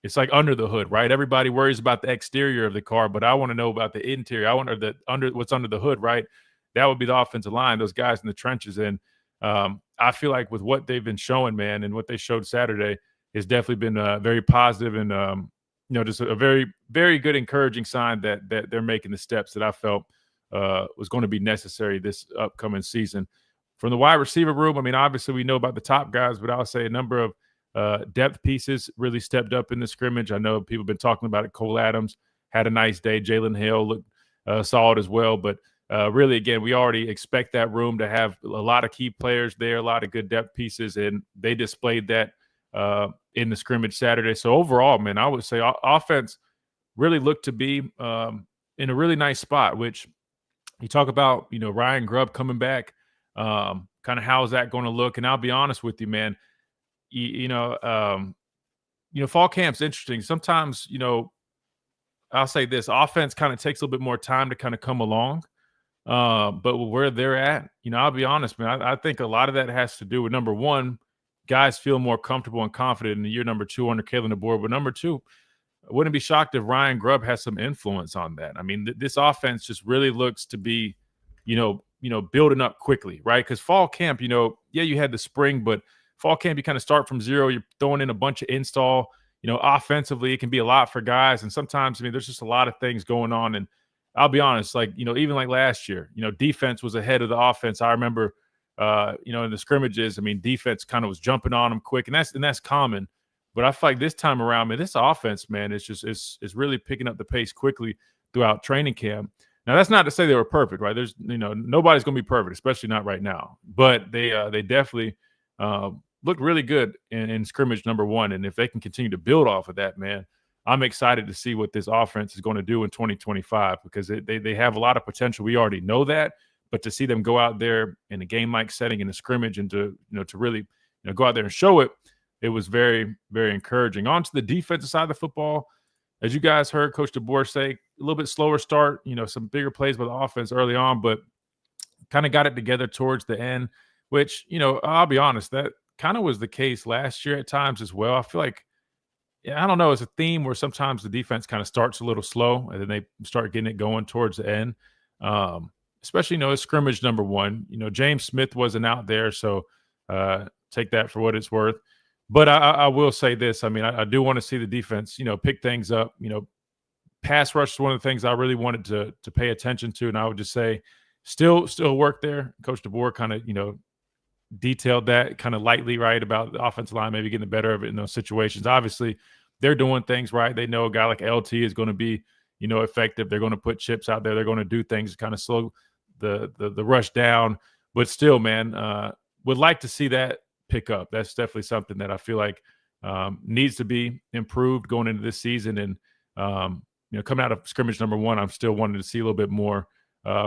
it's like under the hood, right? Everybody worries about the exterior of the car, but I want to know about the interior. I want what's under the hood, right? That would be the offensive line, those guys in the trenches. And I feel like with what they've been showing, man, and what they showed Saturday, has definitely been very positive and, just a very, very good encouraging sign that they're making the steps that I felt was going to be necessary this upcoming season. From the wide receiver room, obviously we know about the top guys, but I'll say a number of depth pieces really stepped up in the scrimmage. I know people have been talking about it. Cole Adams had a nice day. Jalen Hill looked solid as well. But really, again, we already expect that room to have a lot of key players there, a lot of good depth pieces, and they displayed that in the scrimmage Saturday. So overall, man, I would say offense really looked to be in a really nice spot, which you talk about, Ryan Grubb coming back, kind of how's that going to look? And I'll be honest with you, man, fall camp's interesting. Sometimes, I'll say this, offense kind of takes a little bit more time to kind of come along. But where they're at, I'll be honest, man, I think a lot of that has to do with, number one, guys feel more comfortable and confident in the year number two under Kalen DeBoer. But number two, I wouldn't be shocked if Ryan Grubb has some influence on that. This offense just really looks to be, building up quickly, right? Because fall camp, you had the spring, but fall camp, you kind of start from zero. You're throwing in a bunch of install. Offensively, it can be a lot for guys. And sometimes, there's just a lot of things going on. And I'll be honest, even like last year, defense was ahead of the offense. I remember, in the scrimmages, defense kind of was jumping on them quick. And that's common. But I feel like this time around, man, this offense, man, it's really picking up the pace quickly throughout training camp. Now, that's not to say they were perfect, right? There's, nobody's going to be perfect, especially not right now. But they definitely looked really good in scrimmage number 1. And if they can continue to build off of that, man, I'm excited to see what this offense is going to do in 2025 because they have a lot of potential. We already know that, but to see them go out there in a game-like setting in a scrimmage and to really go out there and show it, it was very, very encouraging. On to the defensive side of the football, as you guys heard Coach DeBoer say, a little bit slower start, some bigger plays by the offense early on, but kind of got it together towards the end, which, I'll be honest, that kind of was the case last year at times as well. I feel like, I don't know, it's a theme where sometimes the defense kind of starts a little slow and then they start getting it going towards the end. Especially, it's scrimmage number 1. James Smith wasn't out there, so take that for what it's worth. But I will say this. I mean, I do want to see the defense, pick things up. Pass rush is one of the things I really wanted to pay attention to, and I would just say still work there. Coach DeBoer kind of, detailed that kind of lightly, right, about the offensive line maybe getting the better of it in those situations. Obviously, they're doing things right. They know a guy like LT is going to be, effective. They're going to put chips out there. They're going to do things to kind of slow the rush down. But still, man, would like to see that pick up. That's definitely something that I feel like needs to be improved going into this season. And, coming out of scrimmage number 1, I'm still wanting to see a little bit more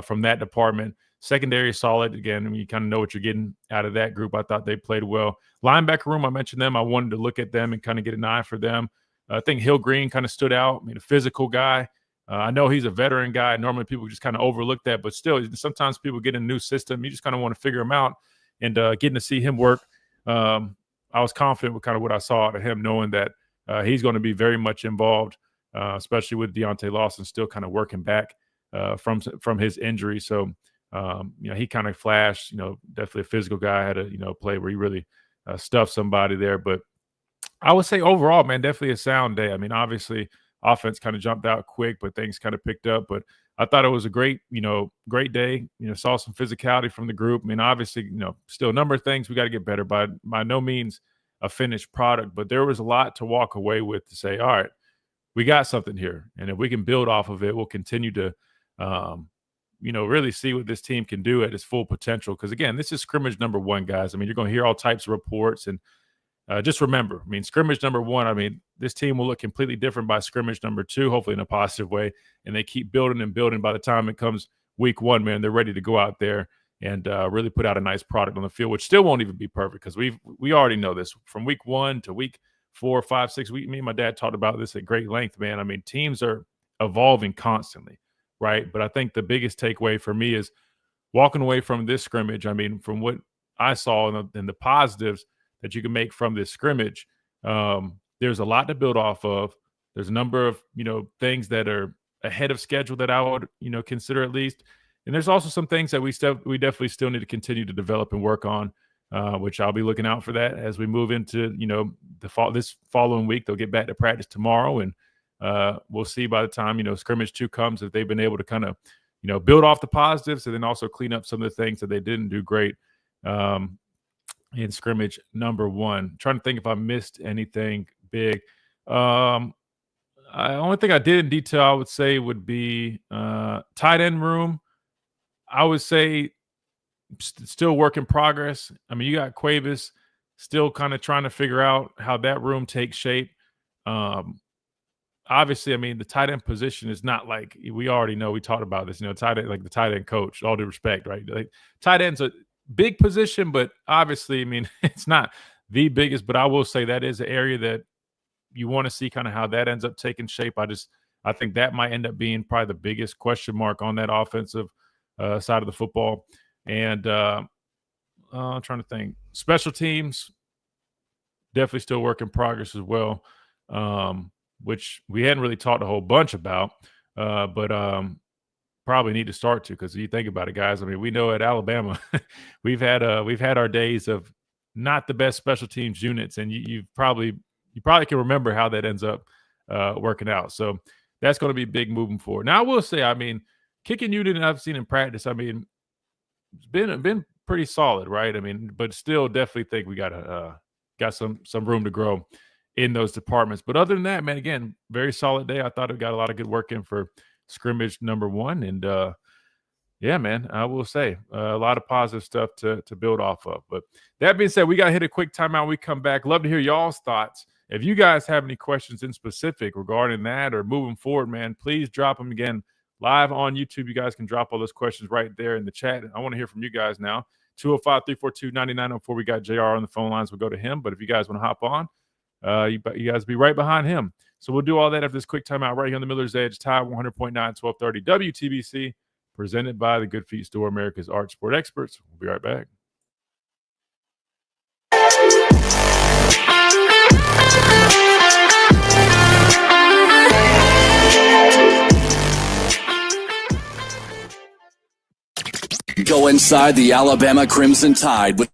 from that department. Secondary is solid. Again, I mean, you kind of know what you're getting out of that group. I thought they played well. Linebacker room, I mentioned them. I wanted to look at them and kind of get an eye for them. I think Hill Green kind of stood out. I mean, a physical guy. I know he's a veteran guy. Normally people just kind of overlook that, but still, sometimes people get in a new system. You just kind of want to figure him out, and getting to see him work. I was confident with kind of what I saw out of him, knowing that he's going to be very much involved, especially with Deontay Lawson still kind of working back from his injury. So, he kind of flashed, definitely a physical guy, had a, play where he really stuffed somebody there. But I would say overall, man, definitely a sound day. I mean, obviously offense kind of jumped out quick, but things kind of picked up. But I thought it was a great day. Saw some physicality from the group. I mean, obviously, still a number of things we got to get better, by no means a finished product, but there was a lot to walk away with to say, all right, we got something here. And if we can build off of it, we'll continue to, really see what this team can do at its full potential. Because again, this is scrimmage number 1, guys. I mean, you're going to hear all types of reports, and just remember, I mean, scrimmage number 1, I mean, this team will look completely different by scrimmage number 2, hopefully in a positive way. And they keep building and building. By the time it comes week 1, man, they're ready to go out there and really put out a nice product on the field, which still won't even be perfect because we already know this. From week 1 to week 4, 5, 6 weeks, me and my dad talked about this at great length, man. I mean, teams are evolving constantly, right? But I think the biggest takeaway for me is walking away from this scrimmage. I mean, from what I saw and the positives that you can make from this scrimmage, there's a lot to build off of. There's a number of, things that are ahead of schedule that I would, consider at least. And there's also some things that we definitely still need to continue to develop and work on, which I'll be looking out for that as we move into, this following week. They'll get back to practice tomorrow, and we'll see by the time, scrimmage 2 comes, if they've been able to kind of, build off the positives and then also clean up some of the things that they didn't do great in scrimmage number 1. I'm trying to think if I missed anything big. Only thing I did in detail, I would say, would be tight end room. I would say still work in progress. I mean, you got Cuevas still kind of trying to figure out how that room takes shape. Obviously, I mean, the tight end position is not like, we already know, we talked about this, tight end, like the tight end coach, all due respect, right? Like, tight end's a big position, but obviously, I mean, it's not the biggest, but I will say that is an area that you want to see kind of how that ends up taking shape. I think that might end up being probably the biggest question mark on that offensive side of the football. And I'm trying to think. Special teams, definitely still work in progress as well, which we hadn't really talked a whole bunch about, but probably need to start to, because you think about it, guys. I mean, we know at Alabama, we've had our days of not the best special teams units, and you probably can remember how that ends up working out. So that's going to be big moving forward. Now, I will say, I mean, kicking unit I've seen in practice, I mean, it's been pretty solid, right? I mean, but still definitely think we got some room to grow in those departments. But other than that, man, again, very solid day. I thought it got a lot of good work in for scrimmage number 1. And yeah, man, I will say a lot of positive stuff to build off of. But that being said, we got to hit a quick timeout. We come back. Love to hear y'all's thoughts. If you guys have any questions in specific regarding that or moving forward, man, please drop them again live on YouTube. You guys can drop all those questions right there in the chat. I want to hear from you guys now. 205-342-9904. We got JR on the phone lines. We'll go to him. But if you guys want to hop on, you guys be right behind him. So we'll do all that after this quick timeout right here on the Miller's Edge, Tide 100.9, 1230 WTBC, presented by the Good Feet Store, America's Arch Sport Experts. We'll be right back. Go inside the Alabama Crimson Tide with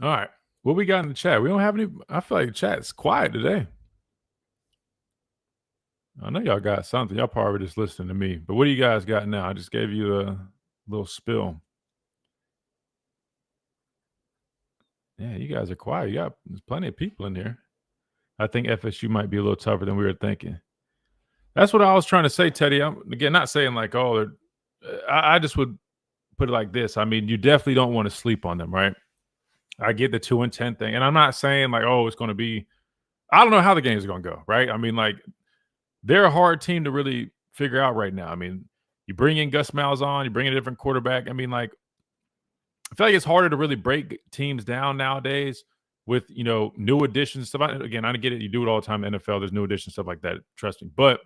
All right. What we got in the chat? We don't have any. I feel like the chat's quiet today. I know y'all got something. Y'all probably just listening to me. But what do you guys got now? I just gave you a little spill. Yeah, you guys are quiet. There's plenty of people in here. I think FSU might be a little tougher than we were thinking. That's what I was trying to say, Teddy. I'm, again, not saying like, oh, I just would put it like this. I mean, you definitely don't want to sleep on them, right? I get the 2-10 thing. And I'm not saying like, oh, it's going to be – I don't know how the game is going to go, right? I mean, like, they're a hard team to really figure out right now. I mean, you bring in Gus Malzahn, you bring in a different quarterback. I mean, like, I feel like it's harder to really break teams down nowadays with, you know, new additions stuff. Again, I get it. You do it all the time in the NFL. There's new additions, stuff like that. Trust me. But,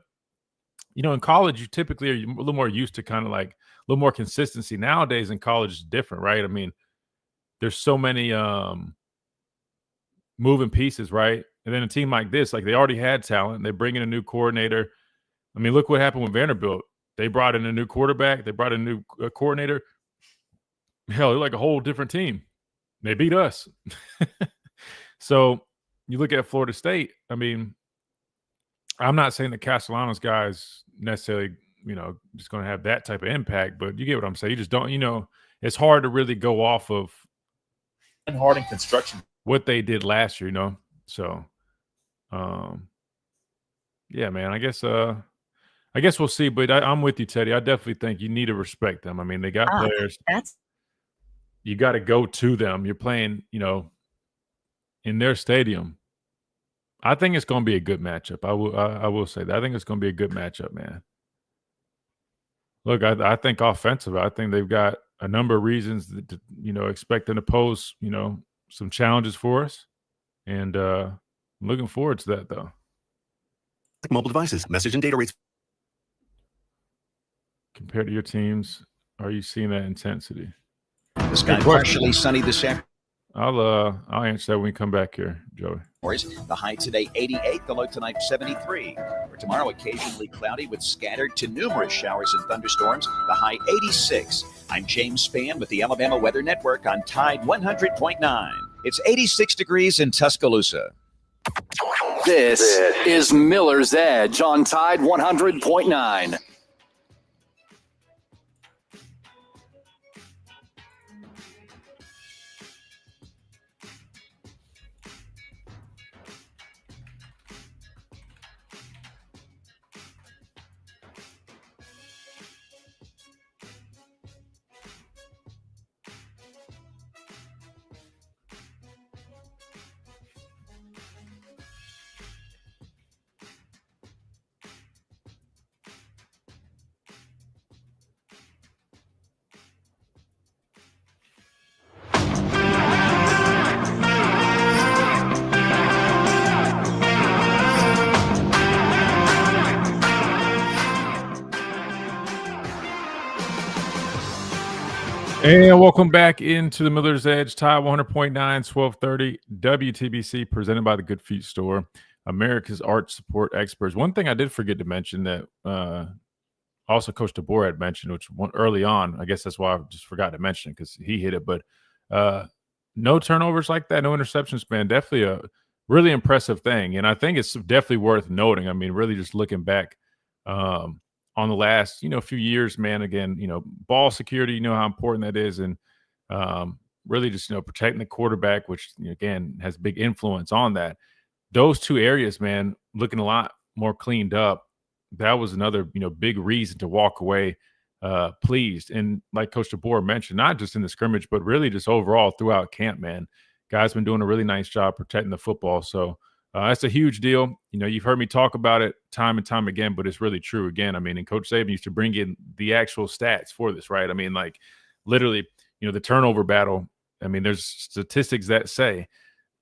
you know, in college, you typically are a little more used to kind of like a little more consistency. Nowadays in college, it's different, right? I mean, there's so many moving pieces, right? And then a team like this, like they already had talent. They bring in a new coordinator. I mean, look what happened with Vanderbilt. They brought in a new quarterback. They brought in a new coordinator. Hell, they're like a whole different team. They beat us. So you look at Florida State. I mean, I'm not saying that Castellanos guys necessarily, you know, just going to have that type of impact, but you get what I'm saying. You just don't, you know, it's hard to really go off of Harding construction what they did last year, you know. So, yeah, man. I guess we'll see. But I'm with you, Teddy. I definitely think you need to respect them. I mean, they got players. You got to go to them. You're playing, you know, in their stadium. I think it's going to be a good matchup. I will say that. I think it's going to be a good matchup, man. Look, I think offensive. I think they've got a number of reasons that, you know, expect them to pose, you know, some challenges for us. And I'm looking forward to that, though. Mobile devices, message and data rates. Compared to your teams, are you seeing that intensity? The sky partially sunny this afternoon. I'll answer that when we come back here, Joey. The high today 88, the low tonight 73. For tomorrow, occasionally cloudy with scattered to numerous showers and thunderstorms, the high 86. I'm James Spann with the Alabama Weather Network on Tide 100.9. It's 86 degrees in Tuscaloosa. This is Miller's Edge on Tide 100.9. And welcome back into the Miller's Edge, Tide 100.9, 1230 WTBC, presented by the Good Feet Store, America's Arch Support Experts. One thing I did forget to mention that also Coach DeBoer had mentioned, which early on, I guess that's why I just forgot to mention it because he hit it, but no turnovers like that, no interceptions, man, definitely a really impressive thing. And I think it's definitely worth noting. I mean, really just looking back on the last, you know, few years, man, again, you know, ball security, you know how important that is. And, really just, protecting the quarterback, which, again, has big influence on that. Those two areas, man, looking a lot more cleaned up. That was another, big reason to walk away pleased. And like Coach DeBoer mentioned, not just in the scrimmage, but really just overall throughout camp, man. Guys been doing a really nice job protecting the football. So that's a huge deal. You've heard me talk about it time and time again, but it's really true. Again, and Coach Saban used to bring in the actual stats for this, right? Literally, the turnover battle. There's statistics that say,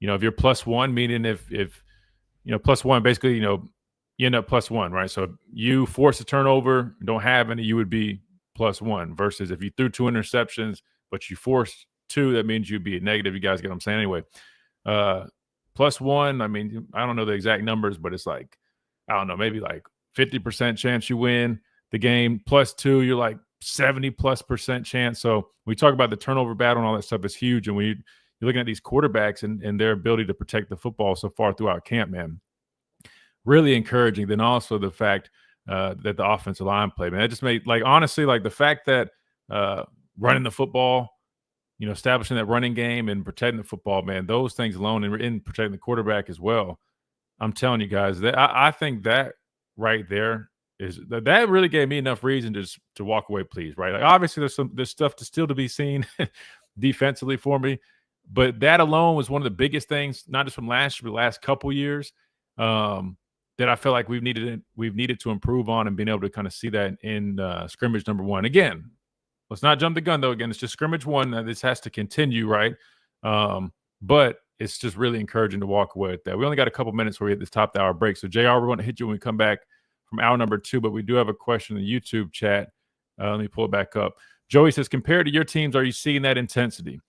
if you're +1, meaning if +1, basically, you end up +1, right? So if you force a turnover, don't have any, you would be +1 versus if you threw 2 interceptions, but you forced 2, that means you'd be a negative. You guys get what I'm saying? Anyway, +1, I don't know the exact numbers, but it's like, I don't know, maybe like 50% chance you win the game. +2, you're like 70+% chance. So we talk about the turnover battle and all that stuff is huge. And when you're looking at these quarterbacks and their ability to protect the football so far throughout camp, man, really encouraging. Then also the fact that the offensive line played, man, that just made, honestly, the fact that running the football, establishing that running game and protecting the football, man, those things alone, and in protecting the quarterback as well. I'm telling you guys that I think that right there is that really gave me enough reason to walk away pleased, right? Obviously there's stuff still to be seen defensively for me, but that alone was one of the biggest things, not just from last year, but the last couple years, that I feel like we've needed to improve on, and being able to kind of see that in scrimmage number 1. Again, let's not jump the gun, though. Again, it's just scrimmage 1. This has to continue, right? But it's just really encouraging to walk away with that. We only got a couple minutes before we hit this top of the hour break. So, JR, we're going to hit you when we come back from hour number 2, but we do have a question in the YouTube chat. Let me pull it back up. Joey says, compared to your teams, are you seeing that intensity?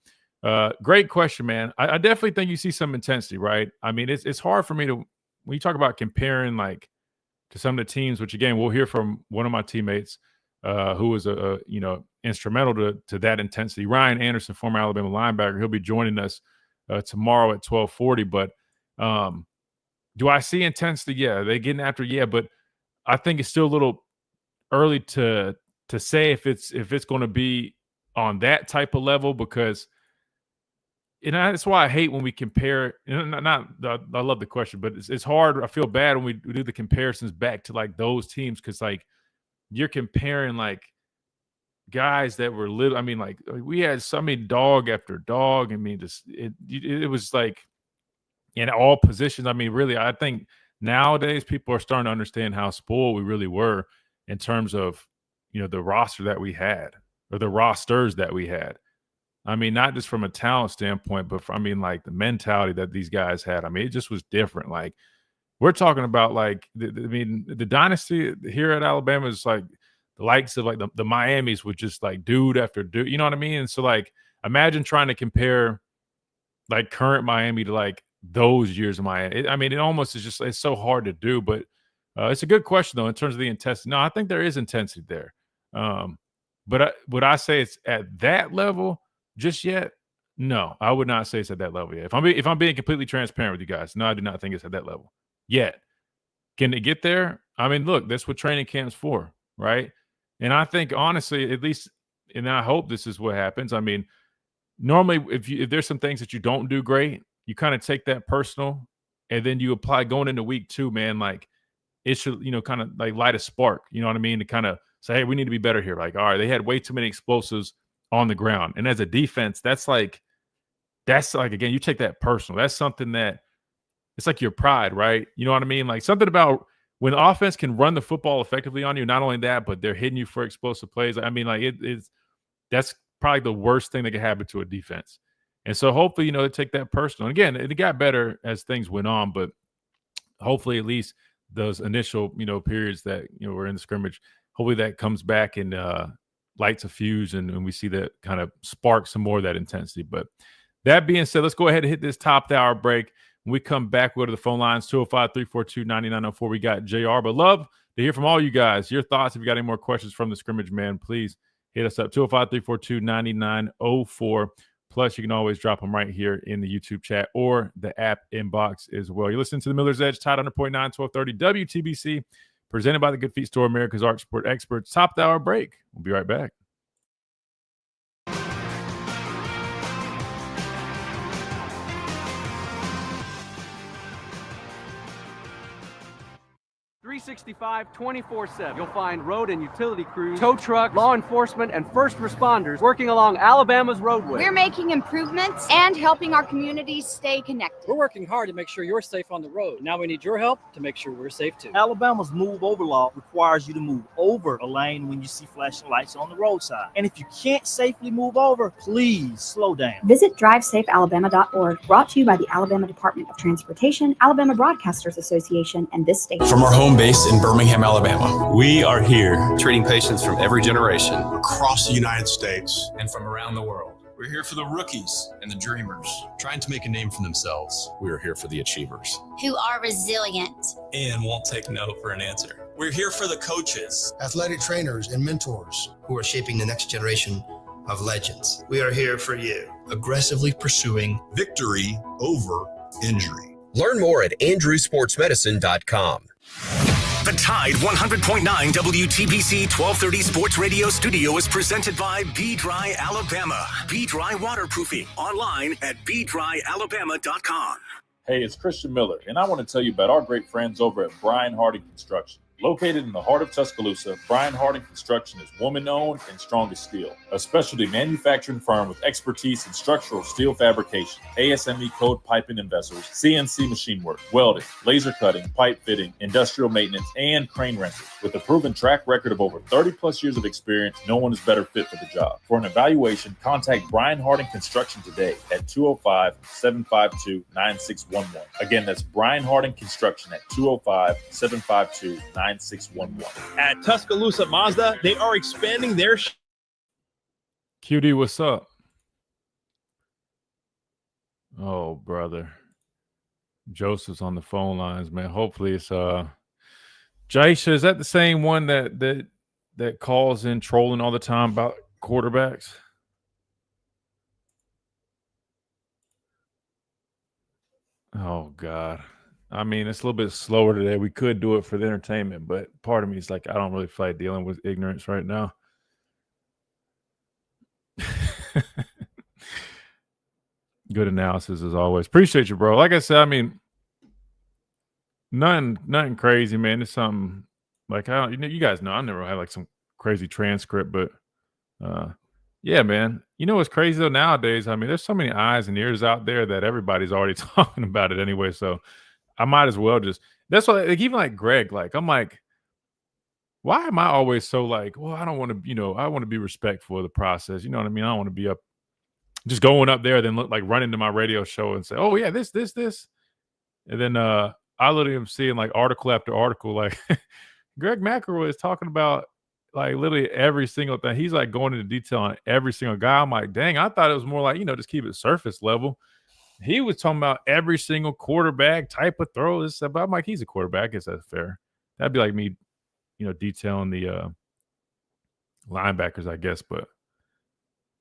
Great question, man. I definitely think you see some intensity, right? It's hard for me to, when you talk about comparing to some of the teams, which again, we'll hear from one of my teammates who was instrumental to that intensity. Ryan Anderson, former Alabama linebacker, he'll be joining us tomorrow at 12:40. But do I see intensity? Yeah. They getting after? Yeah. But I think it's still a little early to say if it's going to be on that type of level, because that's why I hate when we compare. I love the question, but it's hard. I feel bad when we do the comparisons back to those teams, because you're comparing guys that were little. We had dog after dog. It was in all positions. Really, I think nowadays people are starting to understand how spoiled we really were in terms of the roster that we had, or the rosters that we had. Not just from a talent standpoint, but the mentality that these guys had. It just was different. We're talking about the dynasty here at Alabama is the likes of the Miamis with just dude after dude. You know what I mean? And so imagine trying to compare current Miami to those years of Miami. It almost is just, it's so hard to do. But it's a good question though in terms of the intensity. No, I think there is intensity there. But would I say it's at that level just yet? No, I would not say it's at that level yet. If I'm being completely transparent with you guys, no, I do not think it's at that level yet. Can it get there? Look, that's what training camp's for, right? And I think honestly, at least, and I hope this is what happens. Normally, if there's some things that you don't do great, you kind of take that personal, and then you apply going into week 2, man. It should, kind of light a spark. You know what I mean? To kind of say, hey, we need to be better here. All right, they had way too many explosives on the ground. And as a defense, that's again, you take that personal. That's something that it's your pride, right? You know what I mean? Something about when the offense can run the football effectively on you, not only that, but they're hitting you for explosive plays. That's probably the worst thing that could happen to a defense. And so hopefully, they take that personal. And again, it got better as things went on, but hopefully at least those initial, periods that, we're in the scrimmage, hopefully that comes back and lights a fuse, and we see that kind of spark some more of that intensity. But that being said, let's go ahead and hit this top of the hour break. When we come back, we'll go to the phone lines, 205-342-9904. We got JR, but love to hear from all you guys. Your thoughts. If you got any more questions from the scrimmage, man, please hit us up, 205-342-9904. Plus, you can always drop them right here in the YouTube chat or the app inbox as well. You're listening to the Miller's Edge, Tide 100.9, 1230 WTBC, presented by the Good Feet Store, America's Arch Sport Experts. Top of the hour break. We'll be right back. 365, 24/7. You'll find road and utility crews, tow trucks, law enforcement, and first responders working along Alabama's roadway. We're making improvements and helping our communities stay connected. We're working hard to make sure you're safe on the road. Now we need your help to make sure we're safe too. Alabama's move over law requires you to move over a lane when you see flashing lights on the roadside. And if you can't safely move over, please slow down. Visit drivesafealabama.org, brought to you by the Alabama Department of Transportation, Alabama Broadcasters Association, and this station. From our home base in Birmingham, Alabama, we are here treating patients from every generation Across the United States. and from around the world. We're here for the rookies and the dreamers, trying to make a name for themselves. We are here for the achievers. Who are resilient. And won't take no for an answer. We're here for the coaches. Athletic trainers and mentors. Who are shaping the next generation of legends. We are here for you, aggressively pursuing Victory over injury. Learn more at andrewsportsmedicine.com. The Tide 100.9 WTBC 1230 Sports Radio studio is presented by B-Dry Alabama. B-Dry Waterproofing. Online at bdryalabama.com. Hey, it's Christian Miller, and I want to tell you about our great friends over at Brian Harding Construction. Located in the heart of Tuscaloosa, Brian Harding Construction is woman-owned and strong as steel, a specialty manufacturing firm with expertise in structural steel fabrication, ASME code piping and vessels, CNC machine work, welding, laser cutting, pipe fitting, industrial maintenance, and crane rentals. With a proven track record of over 30-plus years of experience, no one is better fit for the job. For an evaluation, contact Brian Harding Construction today at 205-752-9611. Again, that's Brian Harding Construction at 205-752-9611. At Tuscaloosa Mazda, they are expanding their QD, what's up? Oh, brother. Joseph's on the phone lines, man. Hopefully it's Jaisha, is that the same one that calls in trolling all the time about quarterbacks? Oh God. I mean, it's a little bit slower today. We could do it for the entertainment, but part of me is like, I don't really feel like dealing with ignorance right now. Good analysis as always. Appreciate you, bro. Like I said, I mean, nothing crazy, man. It's something like you guys know I never had like some crazy transcript, but yeah, man. You know what's crazy though nowadays? I mean, there's so many eyes and ears out there that everybody's already talking about it anyway. So I might as well just. That's why, like, even like Greg, like I'm like, why am I always so like? Well, I don't want to, I want to be respectful of the process. You know what I mean? I don't want to be up, just going up there, then look like running to my radio show and say, oh yeah, this, and then I literally am seeing like article after article, like Greg McElroy is talking about like literally every single thing. He's like going into detail on every single guy. I'm like, dang, I thought it was more like, just keep it surface level. He was talking about every single quarterback type of throw. This stuff. I'm like, he's a quarterback. I guess that's fair. That'd be like me, detailing the linebackers, I guess. But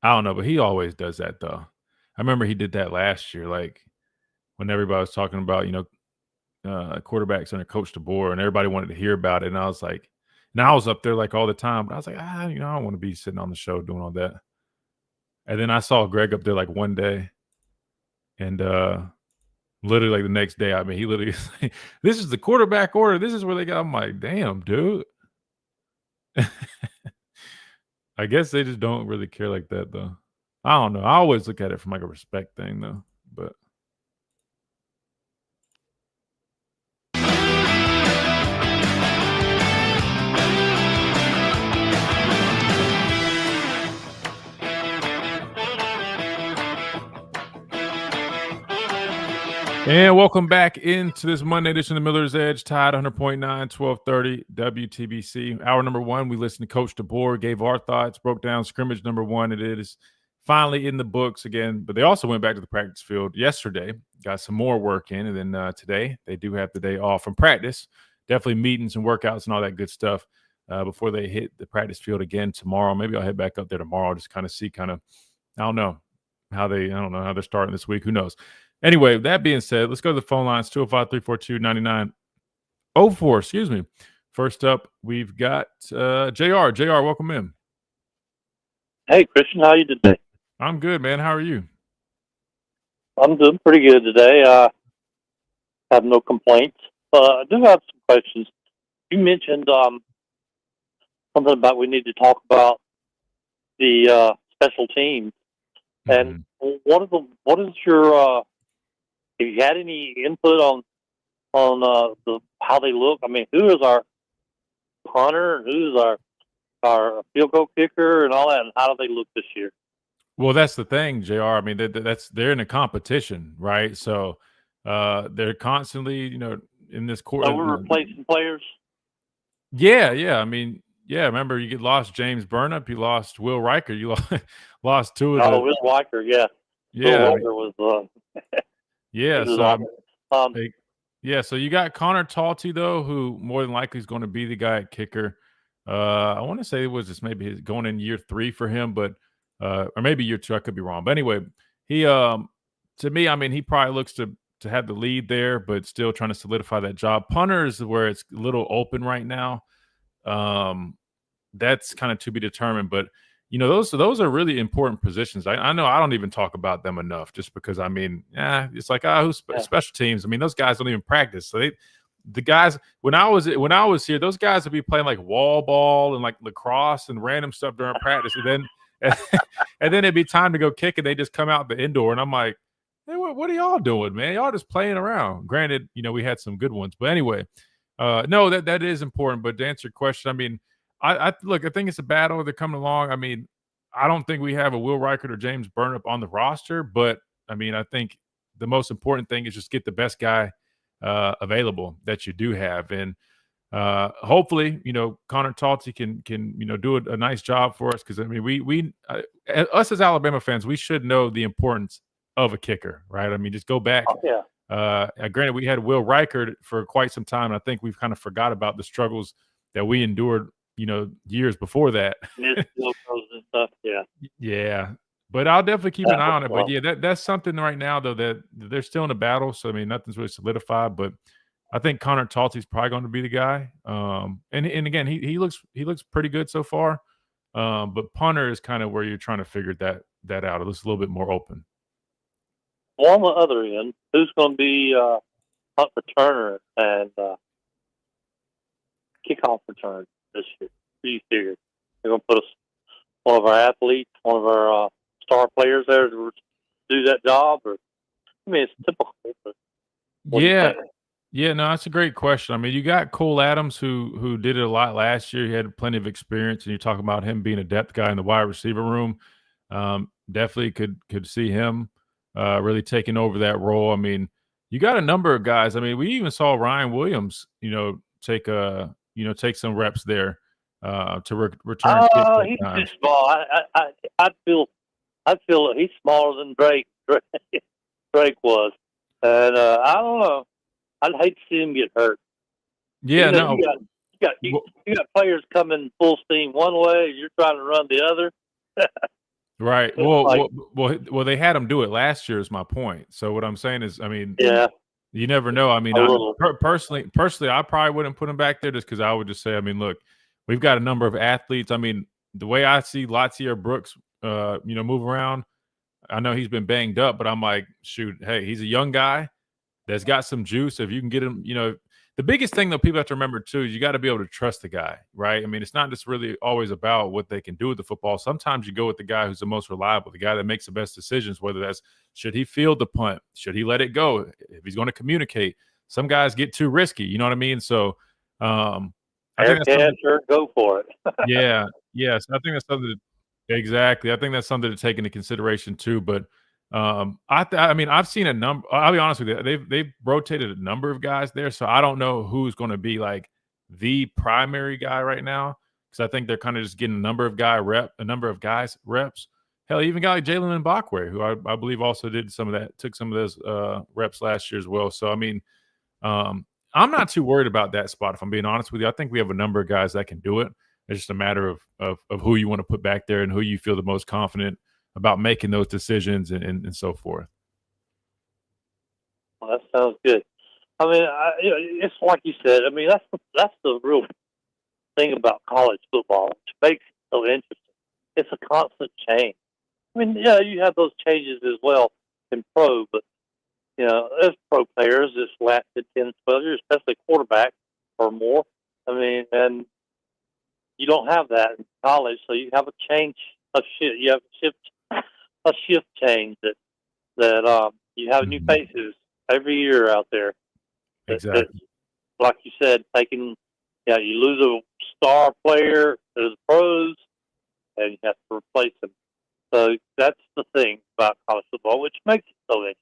I don't know. But he always does that, though. I remember he did that last year, like when everybody was talking about, quarterbacks under Coach DeBoer, and everybody wanted to hear about it. And I was like, and I was up there like all the time, but I was like, I don't want to be sitting on the show doing all that. And then I saw Greg up there like one day. And literally like the next day, I mean, he literally this is the quarterback order. This is where they got. I'm like, damn, dude. I guess they just don't really care like that, though. I don't know. I always look at it from like a respect thing, though. But and welcome back into this Monday edition of Miller's Edge, Tide 100.9, 1230 WTBC. Hour number one, we listened to Coach DeBoer, gave our thoughts, broke down scrimmage number one. It is finally in the books again, but they also went back to the practice field yesterday, got some more work in, and then today they do have the day off from practice. Definitely meetings and workouts and all that good stuff before they hit the practice field again tomorrow. Maybe I'll head back up there tomorrow, just kind of see I don't know how they're starting this week. Who knows? Anyway, that being said, let's go to the phone lines, 205-342-9904, excuse me. First up, we've got JR. JR, welcome in. Hey, Christian, how are you today? I'm good, man. How are you? I'm doing pretty good today. I have no complaints. I do have some questions. you mentioned something about we need to talk about the special teams. And what is your have you had any input on how they look? I mean, who is our punter and who's our field goal kicker and all that, and how do they look this year? Well, that's the thing, JR. I mean, they're in a competition, right? So they're constantly, in this court. So we're replacing players. Yeah. I mean, remember you lost James Burnup, you lost Will Riker, you lost two of the. Oh, Will Riker, yeah. Yeah. Will Riker was. Yeah. So so you got Connor Talty though, who more than likely is going to be the guy at kicker. I want to say it was just maybe going in year 3 for him, but or maybe year 2. I could be wrong, but anyway, he to me, I mean, he probably looks to have the lead there, but still trying to solidify that job. Punter is where it's a little open right now. That's kind of to be determined, but those are really important positions. I know I don't even talk about them enough, just because I mean, it's like who's special teams? I mean, those guys don't even practice. So the guys when I was here, those guys would be playing like wall ball and like lacrosse and random stuff during practice, and then and then it'd be time to go kick, and they just come out the indoor, and I'm like, hey, what are y'all doing, man? Y'all just playing around. Granted, we had some good ones, but anyway, no, that is important. But to answer your question, I mean, I think it's a battle. They're coming along. I mean, I don't think we have a Will Riker or James Burnap on the roster, but I mean, I think the most important thing is just get the best guy available that you do have, and hopefully, Connor Talty can do a nice job for us, because I mean, we us as Alabama fans, we should know the importance of a kicker, right? I mean, just go back. Oh, yeah. Granted, we had Will Riker for quite some time, and I think we've kind of forgot about the struggles that we endured, years before that. And stuff, yeah. Yeah, but I'll definitely keep an eye on it. But yeah, that's something right now though, that they're still in a battle. So I mean, nothing's really solidified, but I think Connor Talty is probably going to be the guy. And again, he looks pretty good so far. But punter is kind of where you're trying to figure that out. It looks a little bit more open. Well, on the other end, who's going to be punt returner and kickoff return this year? Who do you figure? They're going to put one of our athletes, one of our star players there to do that job? Or I mean, it's typical. But Yeah, no, that's a great question. I mean, you got Cole Adams who did it a lot last year. He had plenty of experience, and you talk about him being a depth guy in the wide receiver room. Definitely could see him really taking over that role. I mean, you got a number of guys. I mean, we even saw Ryan Williams, take some reps there to return. He's too small. I feel he's smaller than Drake was, and I don't know. I'd hate to see him get hurt. Yeah, no. You got players coming full steam one way, you're trying to run the other. Right. Well, they had him do it last year. Is my point. So what I'm saying is, I mean, yeah, you never know. I mean, personally, I probably wouldn't put him back there just because I would just say, I mean, look, we've got a number of athletes. I mean, the way I see Latsier Brooks, move around, I know he's been banged up, but I'm like, shoot, hey, he's a young guy that's got some juice. If you can get him, the biggest thing that people have to remember too is you got to be able to trust the guy, right? I mean, it's not just really always about what they can do with the football. Sometimes you go with the guy who's the most reliable, the guy that makes the best decisions, whether that's should he field the punt, should he let it go, if he's going to communicate. Some guys get too risky, you know what I mean? So I think that's sure, go for it. Yes, I think that's something exactly. I think that's something to take into consideration too. But I mean, I've seen a number. I'll be honest with you. They've rotated a number of guys there, so I don't know who's going to be like the primary guy right now, because I think they're kind of just getting a number of guys reps. Hell, even a guy like Jalen Mbakwe, who I believe also did some of that, took some of those reps last year as well. So I mean, I'm not too worried about that spot, if I'm being honest with you. I think we have a number of guys that can do it. It's just a matter of who you want to put back there and who you feel the most confident about making those decisions and so forth. Well, that sounds good. I mean, it's like you said. I mean, that's the real thing about college football, which makes it so interesting. It's a constant change. I mean, yeah, you have those changes as well in pro, but as pro players, it's lasted 10, 12 years, especially quarterback or more. I mean, and you don't have that in college, so you have a shift. You have a shift change that you have new faces every year out there. Exactly. Like you said, you lose a star player as the pros, and you have to replace them. So that's the thing about college football, which makes it so interesting.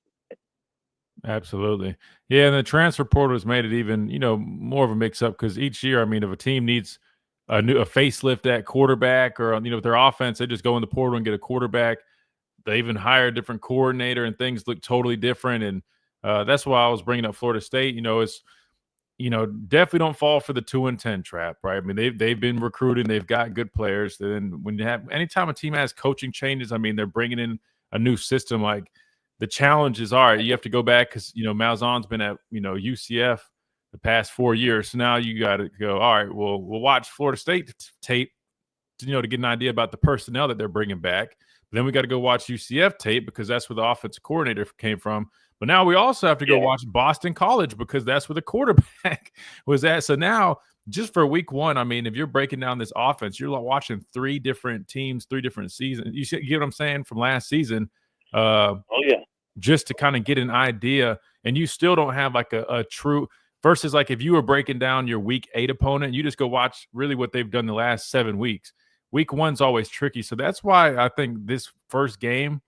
Absolutely. Yeah, and the transfer portal has made it even, more of a mix-up because each year, I mean, if a team needs a facelift at quarterback or, their offense, they just go in the portal and get a quarterback. They even hire a different coordinator and things look totally different. And that's why I was bringing up Florida State. Definitely don't fall for the 2-10 trap, right? I mean, they've been recruiting, they've got good players. Then when you have anytime a team has coaching changes, I mean, they're bringing in a new system. Like the challenge is, all right, you have to go back because Malzahn's been at UCF the past 4 years. So now you got to go, all right, well, we'll watch Florida State tape, to get an idea about the personnel that they're bringing back. Then we got to go watch UCF tape because that's where the offensive coordinator came from. But now we also have to go watch Boston College because that's where the quarterback was at. So now, just for week one, I mean, if you're breaking down this offense, you're watching 3 different teams, 3 different seasons. You get what I'm saying from last season? Just to kind of get an idea, and you still don't have like a true versus like if you were breaking down your week 8 opponent, you just go watch really what they've done the last 7 weeks. Week 1's always tricky. So that's why I think this first game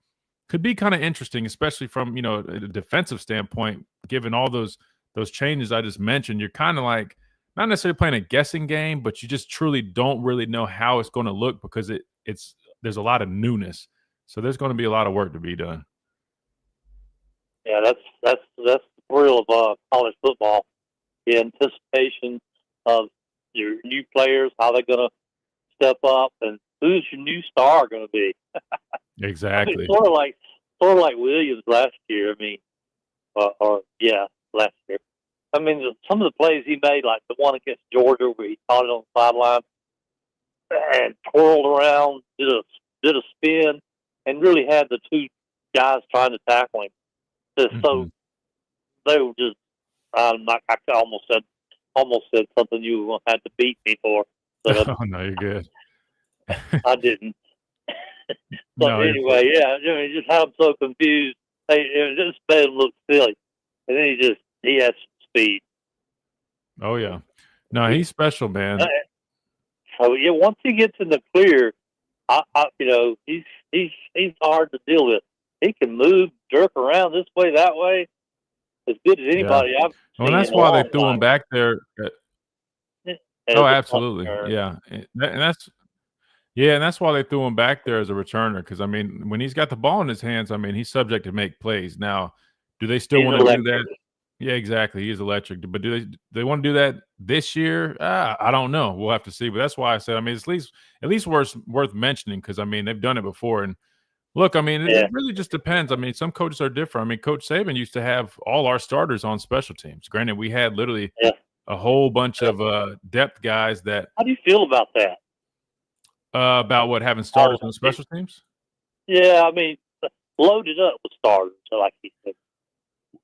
could be kind of interesting, especially from, a defensive standpoint, given all those changes I just mentioned. You're kind of like not necessarily playing a guessing game, but you just truly don't really know how it's going to look because there's a lot of newness. So there's going to be a lot of work to be done. Yeah, that's the thrill of college football. The anticipation of your new players, how they're going to step up, and who's your new star going to be? Exactly. I mean, sort of like Williams last year. I mean, last year. I mean, some of the plays he made, like the one against Georgia where he caught it on the sideline and twirled around, did a spin, and really had the 2 guys trying to tackle him. So they were just, I almost said something you had to beat me for. But, oh no, you're good. I didn't. But anyway, just had him so confused. It just made him look silly, and then he has speed. Oh yeah, no, he's special, man. So once he gets in the clear, he's hard to deal with. He can move, jerk around this way, that way, as good as anybody I've seen. Well, that's why they threw him back there. Oh, absolutely, yeah, and that's why they threw him back there as a returner. Because I mean, when he's got the ball in his hands, I mean, he's subject to make plays. Now, do they still want to do that? Yeah, exactly. He's electric. But do they want to do that this year? I don't know. We'll have to see. But that's why I said, I mean, it's at least worth mentioning because I mean they've done it before. And look, I mean, it really just depends. I mean, some coaches are different. I mean, Coach Saban used to have all our starters on special teams. Granted, we had literally a whole bunch of depth guys that. How do you feel about that? About what, having starters on special teams? Yeah, I mean, loaded up with starters, like he said.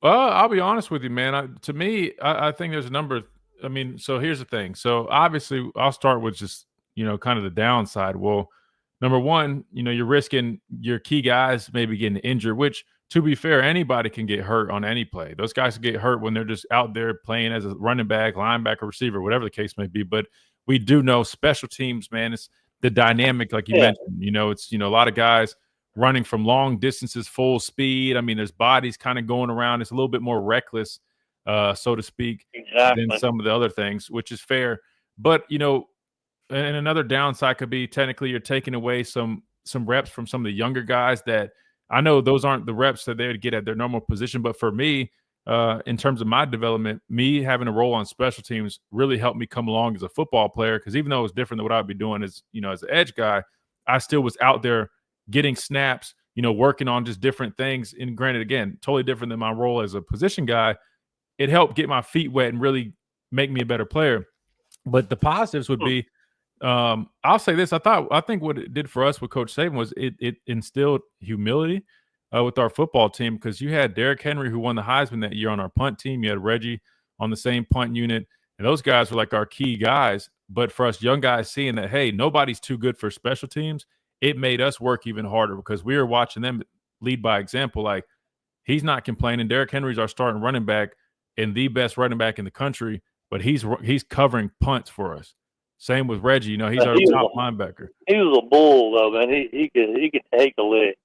I'll be honest with you, man. To me, I think there's a number of, I mean, so here's the thing. So obviously, I'll start with just, kind of the downside. Well, number one, you're risking your key guys maybe getting injured, which, to be fair, anybody can get hurt on any play. Those guys get hurt when they're just out there playing as a running back, linebacker, receiver, whatever the case may be. But we do know special teams, man, it's the dynamic, like you mentioned. It's, a lot of guys running from long distances, full speed. I mean, there's bodies kind of going around. It's a little bit more reckless, so to speak, than some of the other things, which is fair. But, and another downside could be technically you're taking away some reps from some of the younger guys that I know those aren't the reps that they would get at their normal position. But for me, in terms of my development, me having a role on special teams really helped me come along as a football player. Because even though it was different than what I'd be doing as, as an edge guy, I still was out there getting snaps, working on just different things. And granted, again, totally different than my role as a position guy. It helped get my feet wet and really make me a better player. But the positives would be, I'll say this. I think what it did for us with Coach Saban was it instilled humility with our football team, because you had Derrick Henry, who won the Heisman that year, on our punt team. You had Reggie on the same punt unit. And those guys were like our key guys. But for us young guys seeing that, hey, nobody's too good for special teams, it made us work even harder because we were watching them lead by example. Like, he's not complaining. Derrick Henry's our starting running back and the best running back in the country, but he's covering punts for us. Same with Reggie. You know, he's our top linebacker. He was a bull, though, man. He could take a lick.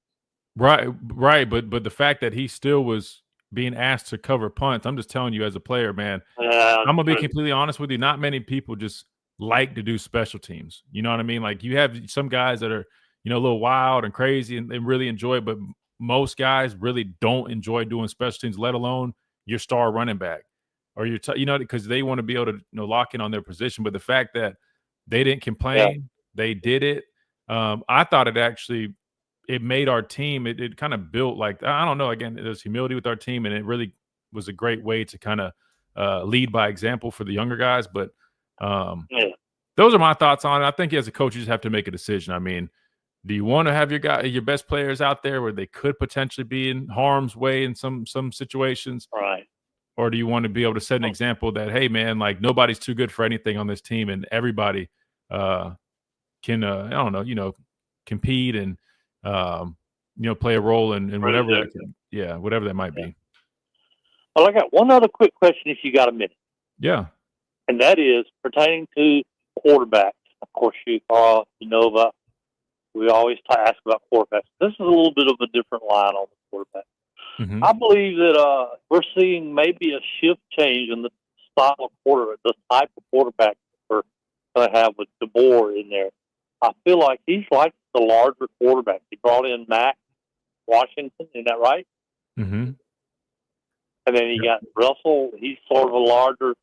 Right. But the fact that he still was being asked to cover punts, I'm just telling you as a player, man, I'm going to be completely honest with you. Not many people just like to do special teams. You know what I mean? Like, you have some guys that are, you know, a little wild and crazy and really enjoy it, but most guys really don't enjoy doing special teams, let alone your star running back or your, because they want to be able to, lock in on their position. But the fact that they didn't complain, they did it. I thought it made our team, it kind of built, like, I don't know, again, there's humility with our team, and it really was a great way to kind of lead by example for the younger guys. But those are my thoughts on it. I think as a coach, you just have to make a decision. I mean, do you want to have your best players out there where they could potentially be in harm's way in some situations? Right. Or do you want to be able to set an example that, hey, man, like, nobody's too good for anything on this team, and everybody can, I don't know, compete and, play a role in whatever whatever that might be. Well, I got one other quick question if you got a minute. Yeah. And that is pertaining to quarterbacks. Of course, we always ask about quarterbacks. This is a little bit of a different line on the quarterback. Mm-hmm. I believe that we're seeing maybe a shift change in the style of quarterback, the type of quarterback we're going to have with DeBoer in there. I feel like he's like the larger quarterback. He brought in Mac Washington, isn't that right? Mm-hmm. And then you got Russell. He's sort of a larger.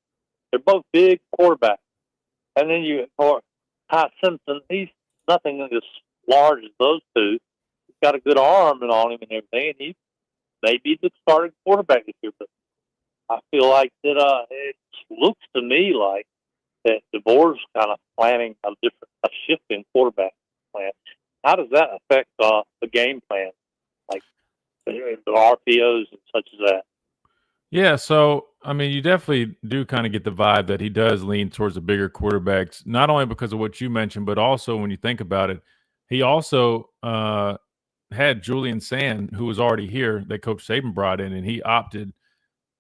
They're both big quarterbacks. And then you got Ty Simpson. He's nothing as large as those two. He's got a good arm and on him and everything. And he may be the starting quarterback this year. But I feel like that it looks to me like that DeBoer's kind of planning a shift in quarterback plan. How does that affect the game plan, like the RPOs and such as that? Yeah, so, I mean, you definitely do kind of get the vibe that he does lean towards the bigger quarterbacks, not only because of what you mentioned, but also when you think about it, he also had Julian Sand, who was already here, that Coach Saban brought in, and he opted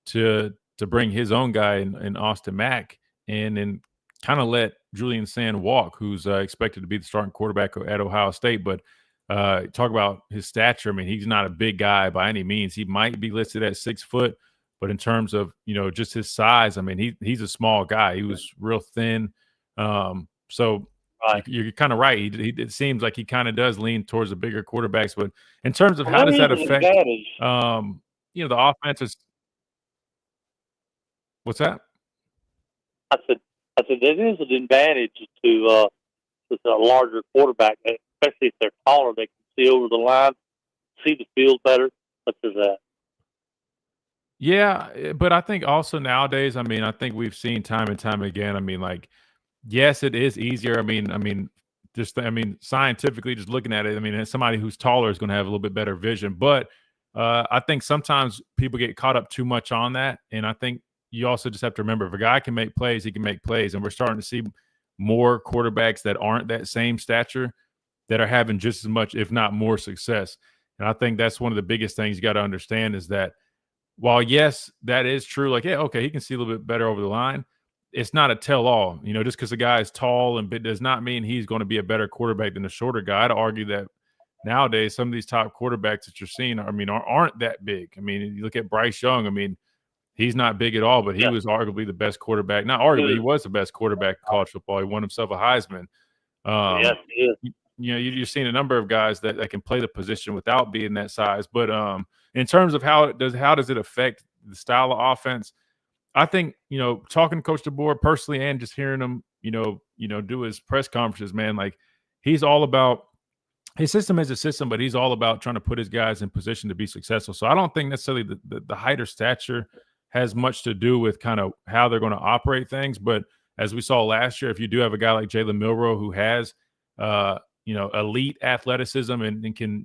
to bring his own guy in Austin Mack and kind of let Julian Sand walk, who's expected to be the starting quarterback at Ohio State. But talk about his stature. I mean, he's not a big guy by any means. He might be listed at 6 foot, but in terms of, just his size, I mean, he's a small guy. He was real thin. So you're kind of right. It seems like he kind of does lean towards the bigger quarterbacks. But in terms of how does that affect, the offense is – what's that? I said it is an advantage to a larger quarterback, especially if they're taller. They can see over the line, see the field better, such as that. Yeah, but I think also nowadays, I mean, I think we've seen time and time again. I mean, like, yes, it is easier. I mean, scientifically, just looking at it, I mean, somebody who's taller is going to have a little bit better vision. But I think sometimes people get caught up too much on that, and I think you also just have to remember, if a guy can make plays, he can make plays. And we're starting to see more quarterbacks that aren't that same stature that are having just as much, if not more, success. And I think that's one of the biggest things you got to understand is that while, yes, that is true, like, yeah, okay, he can see a little bit better over the line, it's not a tell-all. Just because a guy is tall and big does not mean he's going to be a better quarterback than a shorter guy. I'd argue that nowadays some of these top quarterbacks that you're seeing, aren't that big. I mean, you look at Bryce Young, I mean, he's not big at all, but he was arguably the best quarterback. Not arguably, he was the best quarterback in college football. He won himself a Heisman. Yes, he is. You're seeing a number of guys that can play the position without being that size. But in terms of how does it affect the style of offense, I think, talking to Coach DeBoer personally and just hearing him, do his press conferences, man, like, he's all about – his system is a system, but he's all about trying to put his guys in position to be successful. So I don't think necessarily the height or stature has much to do with kind of how they're going to operate things. But as we saw last year, if you do have a guy like Jalen Milroe who has, elite athleticism and can,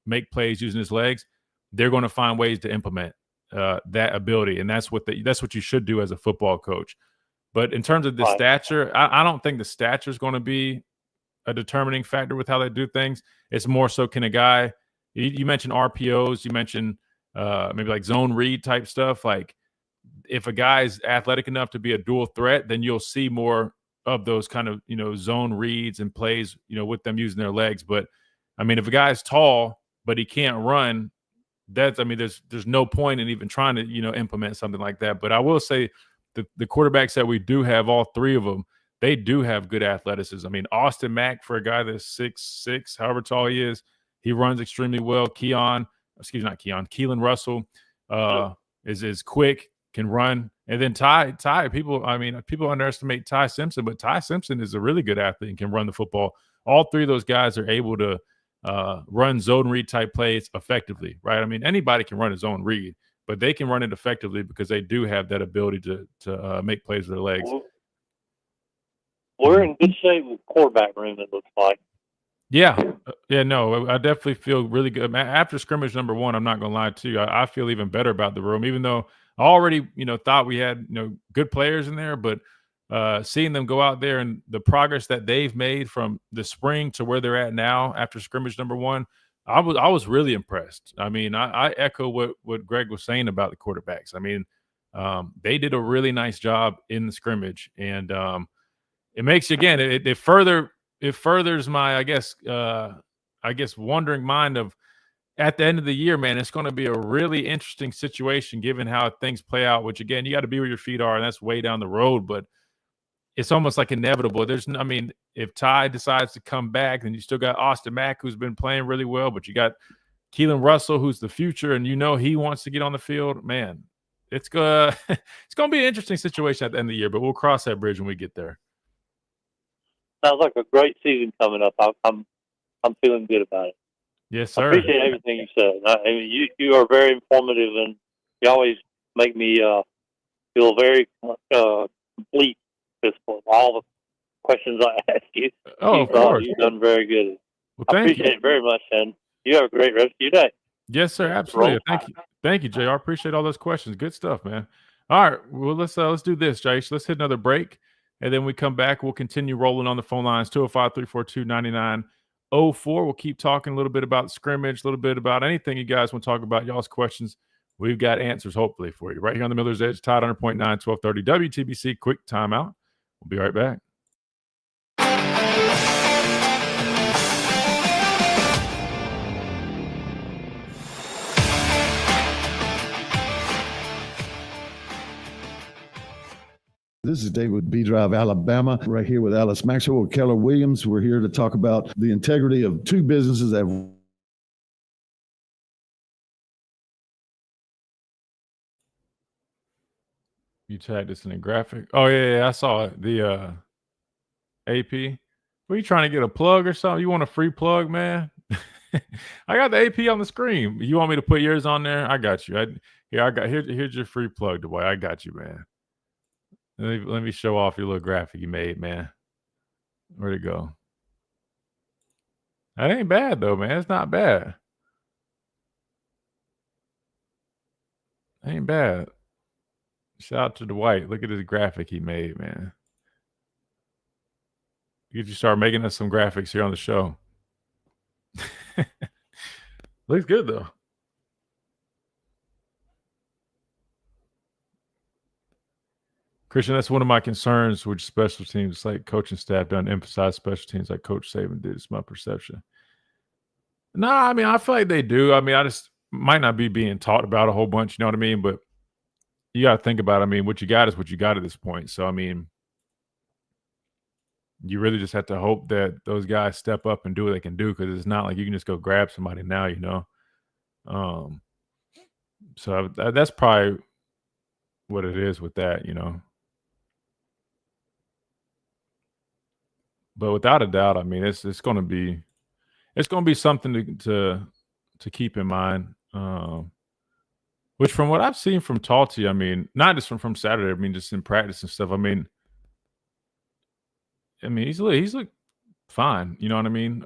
make plays using his legs, they're going to find ways to implement that ability. And that's what you should do as a football coach. But in terms of the stature, I don't think the stature is going to be a determining factor with how they do things. It's more so can a guy, you mentioned RPOs, you mentioned maybe like zone read type stuff. Like if a guy's athletic enough to be a dual threat, then you'll see more of those kind of, zone reads and plays, with them using their legs. But I mean, if a guy's tall, but he can't run, there's no point in even trying to, implement something like that. But I will say the quarterbacks that we do have, all three of them, they do have good athleticism. I mean, Austin Mack, for a guy that's 6'6", however tall he is, he runs extremely well. Keelan Russell is quick, can run. And then Ty, people underestimate Ty Simpson, but Ty Simpson is a really good athlete and can run the football. All three of those guys are able to run zone read type plays effectively, right? I mean, anybody can run a zone read, but they can run it effectively because they do have that ability to make plays with their legs. We're in good shape with quarterback room, it looks like. Yeah, no, I definitely feel really good. After scrimmage number 1, I'm not going to lie to you, I feel even better about the room, even though I already, thought we had, good players in there, but seeing them go out there and the progress that they've made from the spring to where they're at now after scrimmage number 1, I was really impressed. I mean, I echo what Greg was saying about the quarterbacks. I mean, they did a really nice job in the scrimmage, and it makes you, again, it furthers my, I guess, wondering mind of at the end of the year, man, it's going to be a really interesting situation given how things play out, which, again, you got to be where your feet are, and that's way down the road, but it's almost like inevitable. If Ty decides to come back, then you still got Austin Mack, who's been playing really well, but you got Keelan Russell, who's the future, and he wants to get on the field. Man, it's going to be an interesting situation at the end of the year, but we'll cross that bridge when we get there. Sounds like a great season coming up. I'm feeling good about it. Yes, sir. I appreciate everything you said. I mean, you are very informative, and you always make me feel very complete with all the questions I ask you. Oh, of course. You've done very good. Well, I appreciate it very much, and you have a great rest of your day. Yes, sir. Absolutely. Thank you, Jay. I appreciate all those questions. Good stuff, man. All right. Well, let's do this, Jay. Let's hit another break. And then we come back, we'll continue rolling on the phone lines, 205-342-9904. We'll keep talking a little bit about scrimmage, a little bit about anything you guys want to talk about, y'all's questions. We've got answers, hopefully, for you. Right here on the Miller's Edge, Tide 100.9, 1230 WTBC. Quick timeout. We'll be right back. This is Dave with B Drive Alabama, right here with Alice Maxwell with Keller Williams. We're here to talk about the integrity of two businesses that You tagged this in a graphic. Oh, yeah, I saw it. The AP. Were you trying to get a plug or something? You want a free plug, man? I got the AP on the screen. You want me to put yours on there? I got you. Here's your free plug, DeBoer. I got you, man. Let me show off your little graphic you made, man. Where'd it go? That ain't bad, though, man. It's not bad. Ain't bad. Shout out to Dwight. Look at his graphic he made, man. You should start making us some graphics here on the show. Looks good, though. Christian, that's one of my concerns with special teams. It's like coaching staff don't emphasize special teams like Coach Saban did. It's my perception. No, I mean, I feel like they do. I mean, I just might not be being taught about a whole bunch, you know what I mean? But you got to think about it. I mean, what you got is what you got at this point. So, I mean, you really just have to hope that those guys step up and do what they can do, because it's not like you can just go grab somebody now, you know? So that's probably what it is with that, you know? But without a doubt, I mean, it's going to be something to keep in mind. Which, from what I've seen from Talty, I mean, not just from Saturday, I mean, just in practice and stuff. I mean, he's looked fine. You know what I mean?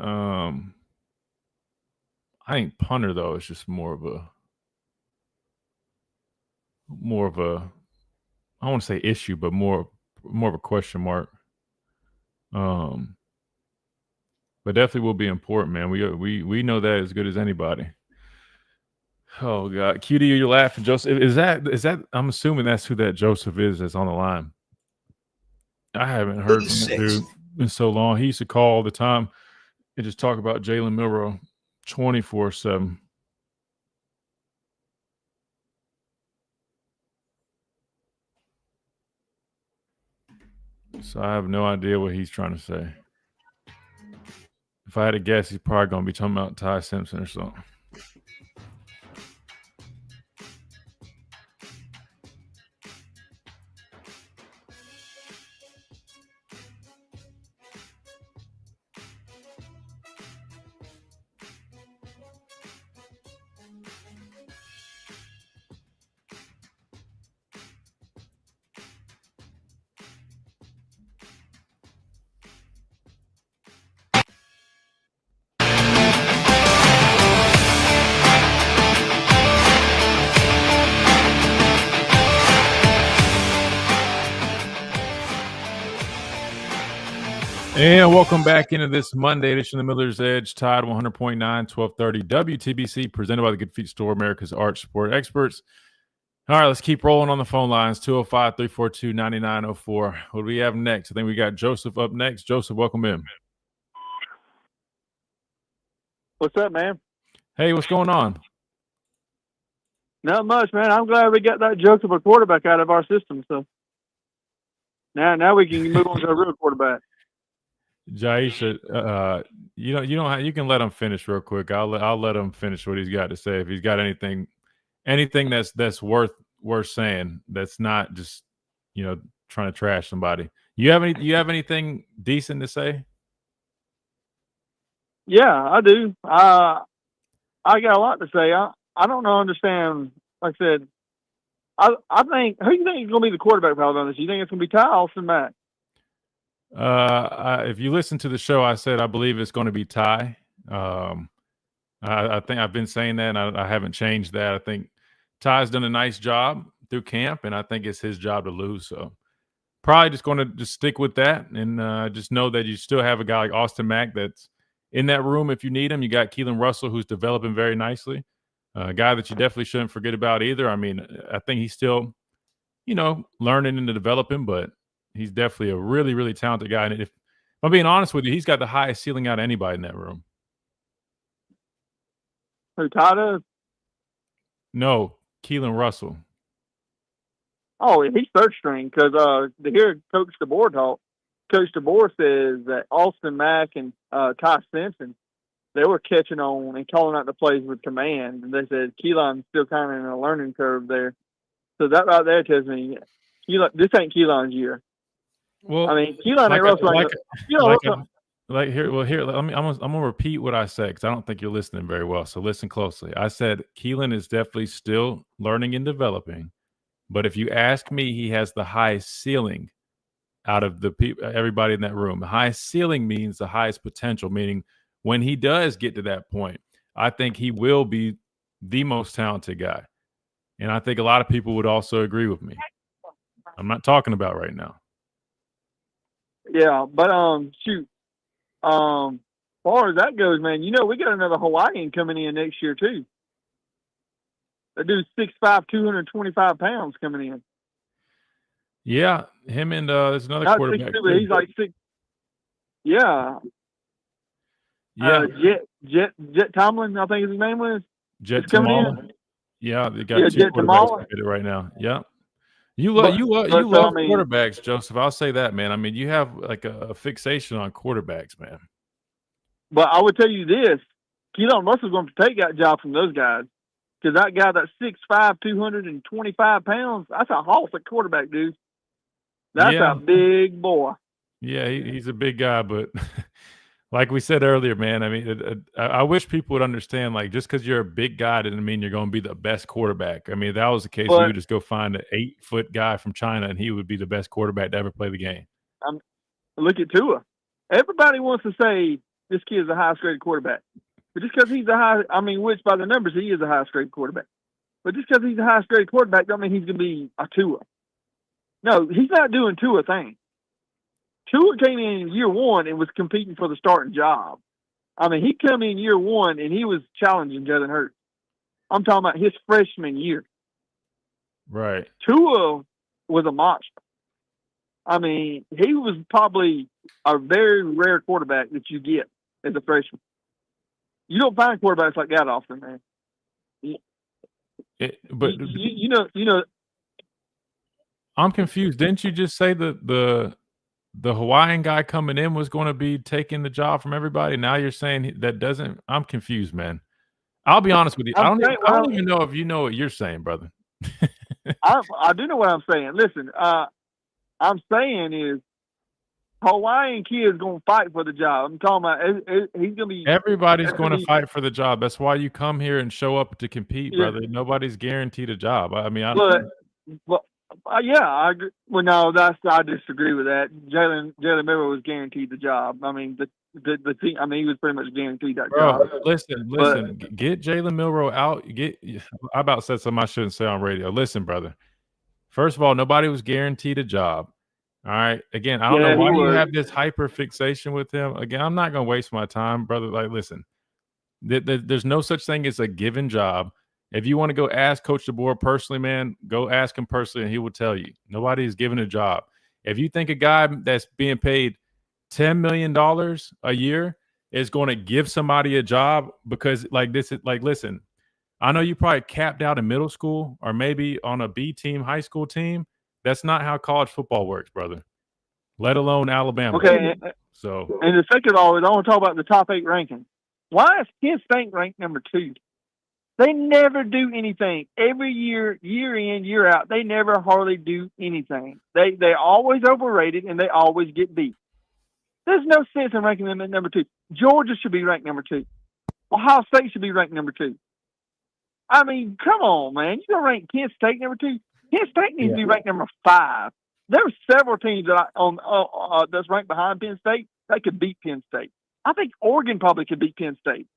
I think punter, though, is just more of a I don't want to say issue, but more more of a question mark. But definitely will be important, man. We know that as good as anybody. Oh God, QD, you're laughing, Joseph. Is that? I'm assuming that's who that Joseph is that's on the line. I haven't heard from that dude in so long. He used to call all the time and just talk about Jalen Milroe 24/7. So I have no idea what he's trying to say. If I had to guess, he's probably going to be talking about Ty Simpson or something. And welcome back into this Monday edition of the Miller's Edge, Tide 100.9, 1230 WTBC, presented by the Good Feet Store, America's Arch Sport Experts. All right, let's keep rolling on the phone lines, 205-342-9904. What do we have next? I think we got Joseph up next. Joseph, welcome in. What's up, man? Hey, what's going on? Not much, man. I'm glad we got that joke of a quarterback out of our system. So now we can move on to a real quarterback. Jaisha, you can let him finish real quick. I'll let him finish what he's got to say. If he's got anything that's worth saying, that's not just trying to trash somebody. You have anything decent to say? Yeah, I do. I got a lot to say. I don't understand. Like I said, I think, who do you think is going to be the quarterback probably on this? You think it's going to be Ty Austin Mack? If you listen to the show, I said I believe it's going to be Ty. I think I've been saying that, and I haven't changed that. I think Ty's done a nice job through camp, and I think it's his job to lose. So probably just going to just stick with that, and just know that you still have a guy like Austin Mack that's in that room if you need him. You got Keelan Russell, who's developing very nicely. A guy that you definitely shouldn't forget about either. I mean, I think he's still, learning and developing, but he's definitely a really, really talented guy. And if I'm being honest with you, he's got the highest ceiling out of anybody in that room. Who, Ty does? No, Keelan Russell. Oh, he's third string because to hear Coach DeBoer talk, Coach DeBoer says that Austin Mack and Ty Simpson, they were catching on and calling out the plays with command. And they said Keelan's still kind of in a learning curve there. So that right there tells me this ain't Keelan's year. Well, I mean, Keelan ain't Russell. I'm gonna repeat what I said because I don't think you're listening very well. So listen closely. I said Keelan is definitely still learning and developing, but if you ask me, he has the highest ceiling out of everybody in that room. The highest ceiling means the highest potential, meaning when he does get to that point, I think he will be the most talented guy. And I think a lot of people would also agree with me. I'm not talking about right now. Yeah, but shoot. Far as that goes, man, we got another Hawaiian coming in next year too. That dude's 6'5", 225 pounds coming in. Yeah, him and there's another quarterback. 6'2", he's like 6. Yeah. Yeah. Jet Tomlin, I think his name was. Jet Tomlin. Yeah, they got two Jet quarterbacks right now. Yeah. You love quarterbacks, Joseph. I'll say that, man. I mean, you have like a fixation on quarterbacks, man. But I would tell you this: Keelan Russell's going to take that job from those guys because that guy that's 6'5", 225 pounds, that's a horse at quarterback, dude. That's a big boy. Yeah, he's a big guy, but like we said earlier, man, I mean, I wish people would understand, like, just because you're a big guy doesn't mean you're going to be the best quarterback. I mean, if that was the case, you would just go find an 8-foot guy from China, and he would be the best quarterback to ever play the game. Look at Tua. Everybody wants to say this kid is the highest graded quarterback. But just because he's which by the numbers, he is the highest graded quarterback. But just because he's the highest graded quarterback don't mean he's going to be a Tua. No, he's not doing Tua thing. Tua came in year one and was competing for the starting job. I mean, he come in year one and he was challenging Jalen Hurts. I'm talking about his freshman year. Right. Tua was a monster. I mean, he was probably a very rare quarterback that you get as a freshman. You don't find quarterbacks like that often, man. But you know. I'm confused. Didn't you just say the Hawaiian guy coming in was going to be taking the job from everybody? Now you're saying that doesn't. I'm confused, man. I'll be honest with you. I don't even know if you know what you're saying, brother. I do know what I'm saying. Listen, I'm saying is Hawaiian kid's going to fight for the job. I'm talking about he's going to be. Everybody's going to fight for the job. That's why you come here and show up to compete, Yeah. brother. Nobody's guaranteed a job. I mean, yeah, I agree. Well, no, I disagree with that. Jalen Milroe was guaranteed the job. I mean, the team. I mean, he was pretty much guaranteed that job. Listen. Get Jalen Milroe out. I about said something I shouldn't say on radio. Listen, brother. First of all, nobody was guaranteed a job. All right. Again, I don't know why you have this hyper fixation with him. Again, I'm not going to waste my time, brother. Like, listen, there's no such thing as a given job. If you want to go ask Coach DeBoer personally, man, go ask him personally, and he will tell you. Nobody is given a job. If you think a guy that's being paid $10 million a year is going to give somebody a job because, like, this is like, listen, I know you probably capped out in middle school or maybe on a B team, high school team. That's not how college football works, brother. Let alone Alabama. Okay. So, and the second of all is I want to talk about the top 8 ranking. Why is Kent State ranked number 2? They never do anything. Every year, year in, year out, they never hardly do anything. They always overrated and they always get beat. There's no sense in ranking them at number 2. Georgia should be ranked number 2. Ohio State should be ranked number 2. I mean, come on, man. You're gonna rank Kent State number 2? Kent State needs to be ranked number 5. There's several teams that that's ranked behind Penn State that could beat Penn State. I think Oregon probably could beat Penn State.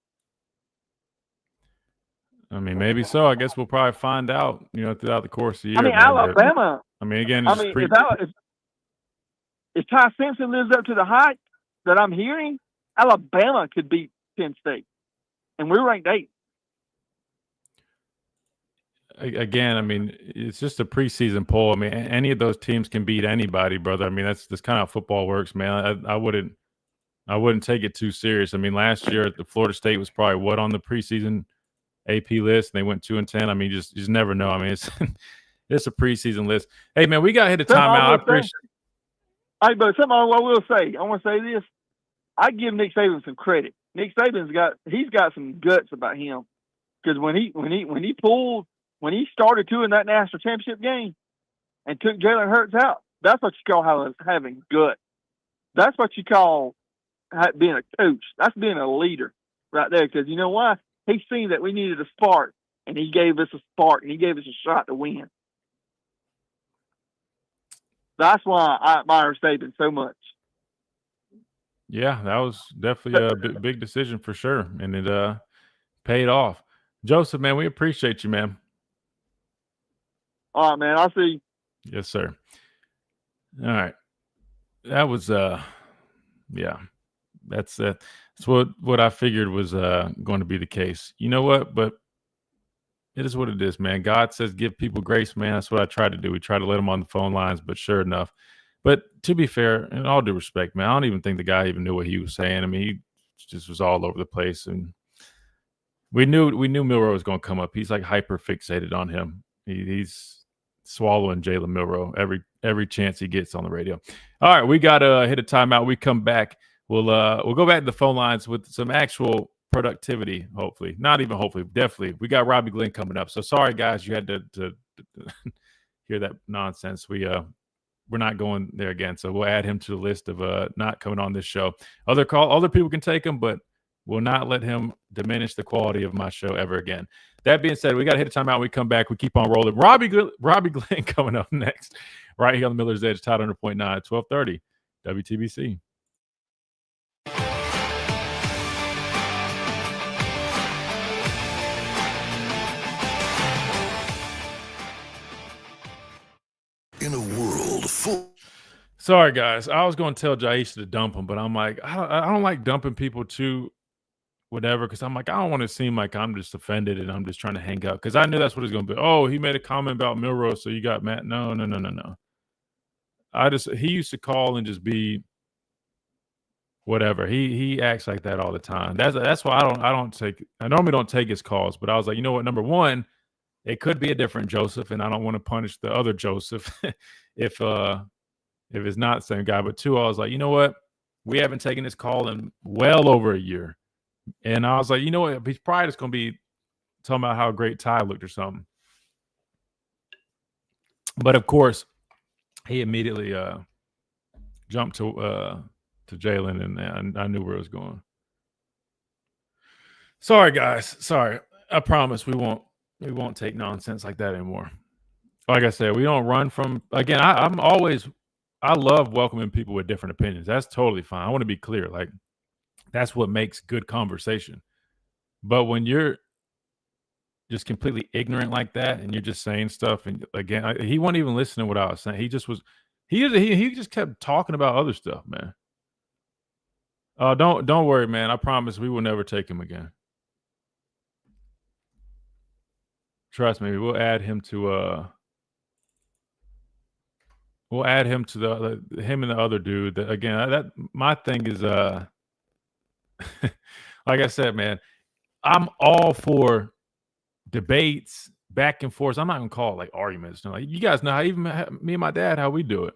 I mean, maybe so. I guess we'll probably find out, throughout the course of the year. I mean, Alabama. I mean, again, if Ty Simpson lives up to the hype that I'm hearing, Alabama could beat Penn State, and we're ranked 8. Again, I mean, it's just a preseason poll. I mean, any of those teams can beat anybody, brother. I mean, that's kind of how football works, man. I wouldn't take it too serious. I mean, last year the Florida State was probably on the preseason AP list, and they went 2-10. I mean, you just never know. I mean, it's a preseason list. Hey, man, we got to hit a timeout. I appreciate. Hey, but something I will say. I want to say this. I give Nick Saban some credit. Nick Saban's got some guts about him, because when he started in that national championship game and took Jalen Hurts out, that's what you call having guts. That's what you call being a coach. That's being a leader right there. Because you know why? He seen that we needed a spark, and he gave us a spark, and he gave us a shot to win. That's why I admire Saban so much. Yeah, that was definitely a big decision for sure, and it paid off. Joseph, man, we appreciate you, man. All right, man. I'll see you. Yes, sir. All right. That was that's what I figured was going to be the case. You know what? But it is what it is, man. God says give people grace, man. That's what I try to do. We try to let them on the phone lines, but sure enough. But to be fair, in all due respect, man, I don't even think the guy even knew what he was saying. I mean, he just was all over the place, and we knew Milroe was going to come up. He's like hyper fixated on him. He's swallowing Jalen Milroe every chance he gets on the radio. All right, we got to hit a timeout. We come back. We'll go back to the phone lines with some actual productivity, hopefully. Not even hopefully, definitely. We got Robbie Glenn coming up. So sorry, guys, you had to hear that nonsense. We're not going there again. So we'll add him to the list of not coming on this show. Other people can take him, but we'll not let him diminish the quality of my show ever again. That being said, we got to hit a timeout. We come back. We keep on rolling. Robbie Glenn coming up next, right here on the Miller's Edge, Tide 100.9, 1230, WTBC. In a world Sorry, guys. I was going to tell Jaisha to dump him, but I'm like, I don't like dumping people too, whatever, because I'm like, I don't want to seem like I'm just offended and I'm just trying to hang out, because I knew that's what it's going to be. Oh, he made a comment about Milrose, so you got mad. No. He used to call and just be whatever. He acts like that all the time. That's why I normally don't take his calls, but I was like, you know what? Number one, it could be a different Joseph, and I don't want to punish the other Joseph if it's not the same guy. But two, I was like, you know what? We haven't taken this call in well over a year. And I was like, you know what? He's probably just going to be talking about how great Ty looked or something. But of course, he immediately jumped to Jalen, and I knew where it was going. Sorry, guys. Sorry. I promise we won't take nonsense like that anymore. Like I said, we don't run from. Again, I love welcoming people with different opinions. That's totally fine. I want to be clear. Like, that's what makes good conversation. But when you're just completely ignorant like that, and you're just saying stuff, and again, he wasn't even listening to what I was saying. He just was. He just kept talking about other stuff, man. Don't worry, man. I promise we will never take him again. Trust me. We'll add him to him and the other dude. That again, that my thing is like I said, man, I'm all for debates, back and forth. I'm not gonna call it like arguments. You know, like, you guys know how even me and my dad, how we do it.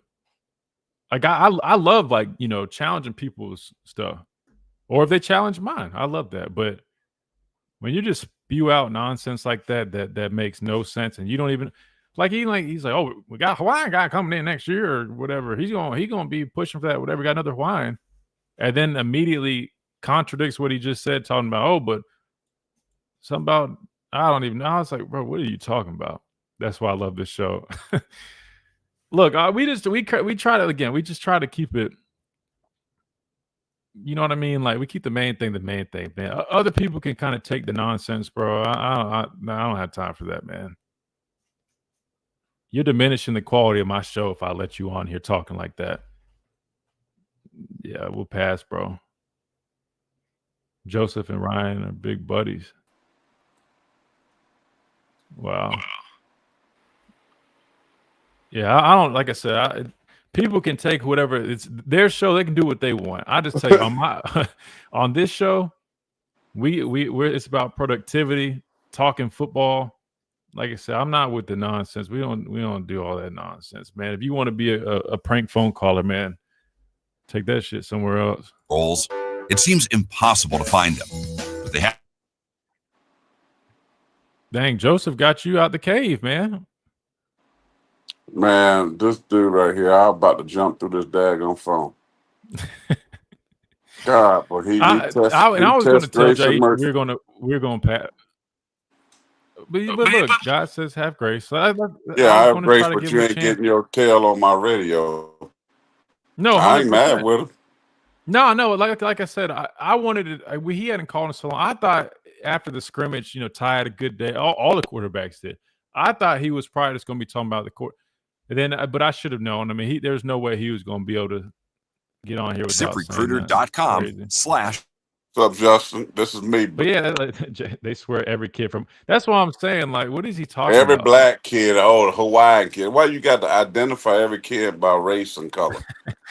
Like I love, like, you know, challenging people's stuff, or if they challenge mine, I love that. But when you just spew out nonsense like that makes no sense, and you don't even he's like, oh, we got a Hawaiian guy coming in next year or whatever. He's gonna be pushing for that, whatever. Got another Hawaiian, and then immediately contradicts what he just said, talking about, oh, but something about, I don't even know. I was like, bro, what are you talking about? That's why I love this show. Look, we try to, again, we just try to keep it, you know what I mean? Like, we keep the main thing, man. Other people can kind of take the nonsense, bro. I don't have time for that, man. You're diminishing the quality of my show if I let you on here talking like that. Yeah, we'll pass, bro. Joseph and Ryan are big buddies. Wow. Yeah, I don't, like I said, people can take whatever, it's their show, they can do what they want. I just tell you, on this show, we're it's about productivity, talking football. Like I said, I'm not with the nonsense. We don't do all that nonsense, man. If you want to be a prank phone caller, man, take that shit somewhere else. Roles. It seems impossible to find them, but they have. Dang, Joseph got you out the cave, man. Man, this dude right here, I'm about to jump through this daggone phone. God, but I was going to tell Jay we're going to pass. But look, God says have grace. So I have grace, but you ain't getting your tail on my radio. No, 100%. I ain't mad with him. No. Like I said, I wanted it. He hadn't called in so long. I thought after the scrimmage, you know, Ty had a good day. All the quarterbacks did. I thought he was probably just going to be talking about the court. And then, but I should have known. I mean, there's no way he was going to be able to get on here without ZipRecruiter.com/ What's up, Justin? This is me. But yeah, they swear every kid from. That's why I'm saying, like, what is he talking every about? Black kid, the Hawaiian kid. Why you got to identify every kid by race and color?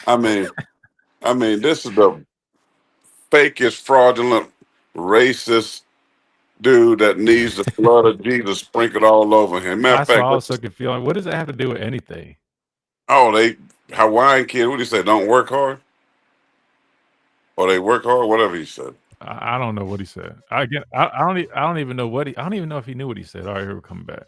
I mean, this is the fakest, fraudulent, racist dude that needs the blood of Jesus sprinkled all over him. Matter of fact, I was so confused. What does that have to do with anything? Oh, they Hawaiian kid. What do you say? Don't work hard, or they work hard? Whatever he said. I don't know what he said. I don't even know what I don't even know if he knew what he said. All right, here we're coming back.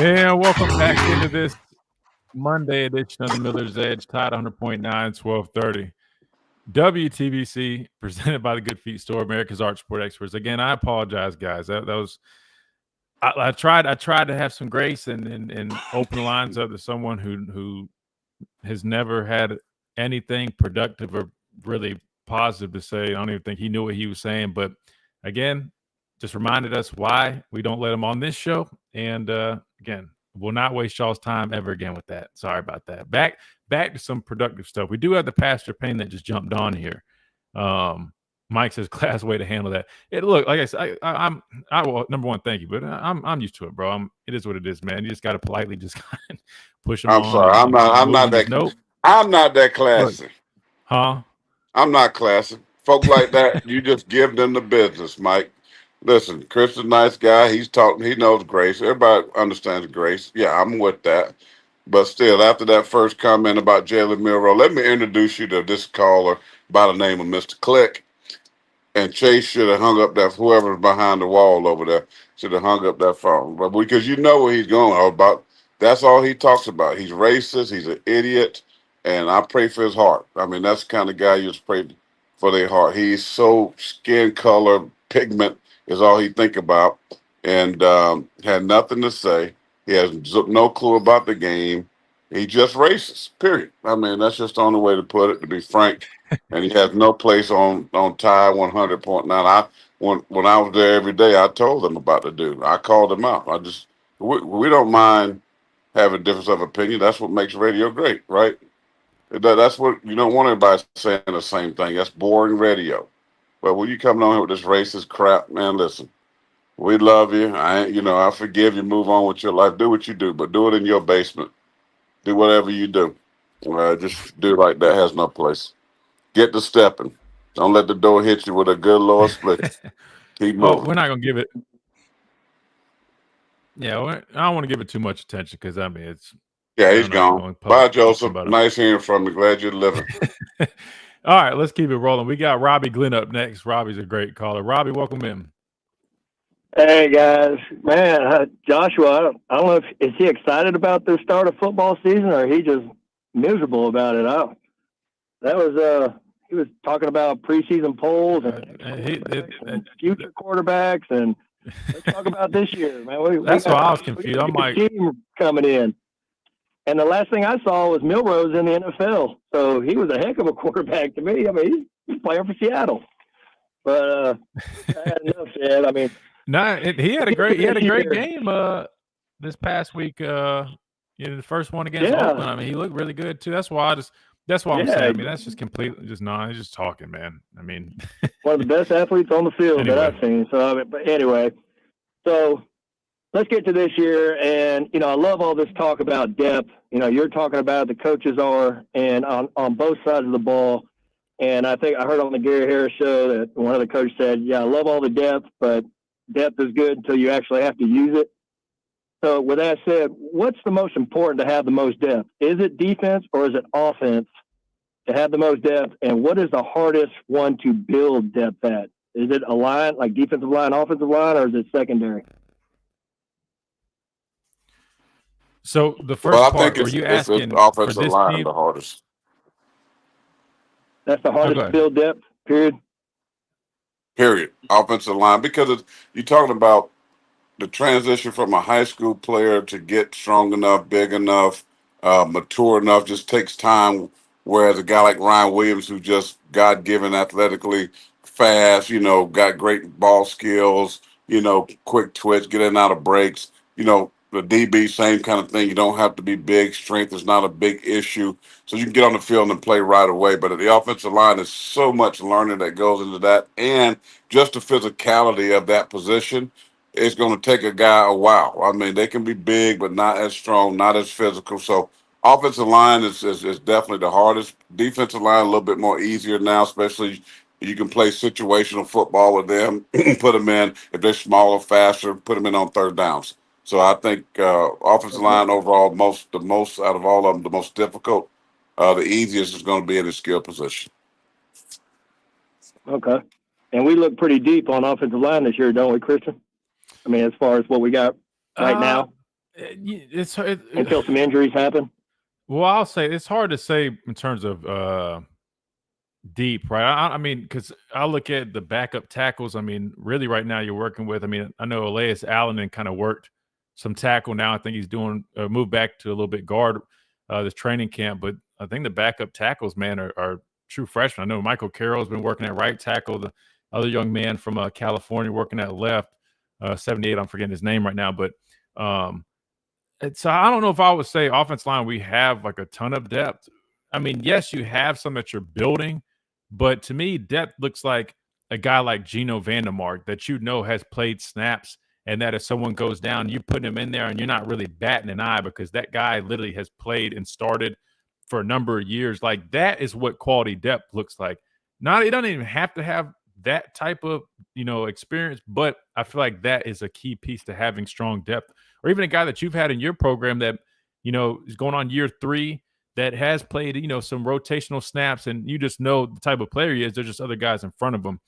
And welcome back into this Monday edition of the Miller's Edge, Tide 100.9, 1230. WTBC, presented by the Good Feet Store, America's Art Sport Experts. Again, I apologize, guys. That was I tried to have some grace and open the lines up to someone who has never had anything productive or really positive to say. I don't even think he knew what he was saying. But again, just reminded us why we don't let him on this show. And again, we'll not waste y'all's time ever again with that. Sorry about that. Back to some productive stuff. We do have the Pastor Payne that just jumped on here. Mike says, class way to handle that. Look, like I said, I will, number one, thank you, but I'm used to it, bro. It is what it is, man. You just got to politely just push them on. I'm sorry. I'm not that classy. Look, huh? I'm not classy. Folk like that, you just give them the business, Mike. Listen, Chris is a nice guy. He's talking. He knows grace. Everybody understands grace. Yeah, I'm with that. But still, after that first comment about Jalen Milroe, let me introduce you to this caller by the name of Mr. Click. And Chase should have hung up that, whoever's behind the wall over there, should have hung up that phone. But because you know what he's going about. That's all he talks about. He's racist. He's an idiot. And I pray for his heart. I mean, that's the kind of guy you just pray for their heart. He's so skin color, pigment is all he think about. And had nothing to say. He has no clue about the game. He's just racist, period. I mean, that's just the only way to put it, to be frank. And he has no place on Tide 100.9. When I was there every day, I told them about the dude. I called him out. We don't mind having difference of opinion. That's what makes radio great, right? That's what you don't want everybody saying the same thing. That's boring radio. But when you come on here with this racist crap, man, listen, we love you. I forgive you. Move on with your life. Do what you do, but do it in your basement. Do whatever you do. Just do like that has no place. Get to stepping. Don't let the door hit you with a good Lord split. Keep moving. Well, we're not going to give it. Yeah, I don't want to give it too much attention because, I mean, it's. Yeah, he's gone. Bye, Joseph. Nice hearing from you. Glad you're living. All right, let's keep it rolling. We got Robbie Glenn up next. Robbie's a great caller. Robbie, welcome in. Hey, guys. Man, Joshua, I don't know is he excited about the start of football season or he just miserable about it? He was talking about preseason polls and future quarterbacks, and let's talk about this year, man. That's why I was confused. I'm like, team coming in, and the last thing I saw was Milroe's in the NFL, so he was a heck of a quarterback to me. I mean, he's playing for Seattle, but I had enough said. I mean, he had a great game this past week. The first one against Oakland. I mean, he looked really good too. That's why I'm saying. I mean, that's just completely just he's just talking, man. I mean, one of the best athletes on the field that I've seen. So, but anyway, so let's get to this year. And, I love all this talk about depth. You're talking about the coaches are, and on both sides of the ball. And I think I heard on the Gary Harris show that one of the coaches said, yeah, I love all the depth, but depth is good until you actually have to use it. So with that said, what's the most important to have the most depth? Is it defense or is it offense to have the most depth? And what is the hardest one to build depth at? Is it a line, like defensive line, offensive line, or is it secondary? So the first part, were you asking offensive for this line team? The hardest? That's the hardest to build depth, period? Period. Offensive line, because you're talking about the transition from a high school player to get strong enough, big enough, mature enough just takes time. Whereas a guy like Ryan Williams, who just God-given athletically fast, got great ball skills, quick twitch, get in and out of breaks, the DB, same kind of thing. You don't have to be big. Strength is not a big issue. So you can get on the field and play right away. But the offensive line is so much learning that goes into that. And just the physicality of that position, it's going to take a guy a while. I mean, they can be big, but not as strong, not as physical. So offensive line is definitely the hardest. Defensive line, a little bit more easier now, especially you can play situational football with them, put them in. If they're smaller, faster, put them in on third downs. So I think offensive line overall, the most out of all of them, the most difficult, the easiest is going to be in the skill position. Okay. And we look pretty deep on offensive line this year, don't we, Christian? I mean, as far as what we got right now, until some injuries happen. Well, I'll say it's hard to say in terms of deep, right? I mean, because I look at the backup tackles. I mean, really, right now you're working with. I mean, I know Elias Allen kind of worked some tackle. Now I think he's doing move back to a little bit guard this training camp. But I think the backup tackles, man, are true freshmen. I know Michael Carroll's been working at right tackle. The other young man from California working at left, 78. I'm forgetting his name right now, but so I don't know if I would say offense line we have like a ton of depth. I mean, yes, you have some that you're building, but to me, depth looks like a guy like Geno Vandermark that has played snaps, and that if someone goes down, you put him in there and you're not really batting an eye because that guy literally has played and started for a number of years. Like that is what quality depth looks like. It doesn't even have to have that type of, experience, but I feel like that is a key piece to having strong depth. Or even a guy that you've had in your program that, is going on year 3 that has played, some rotational snaps, and you just know the type of player he is. There's just other guys in front of him.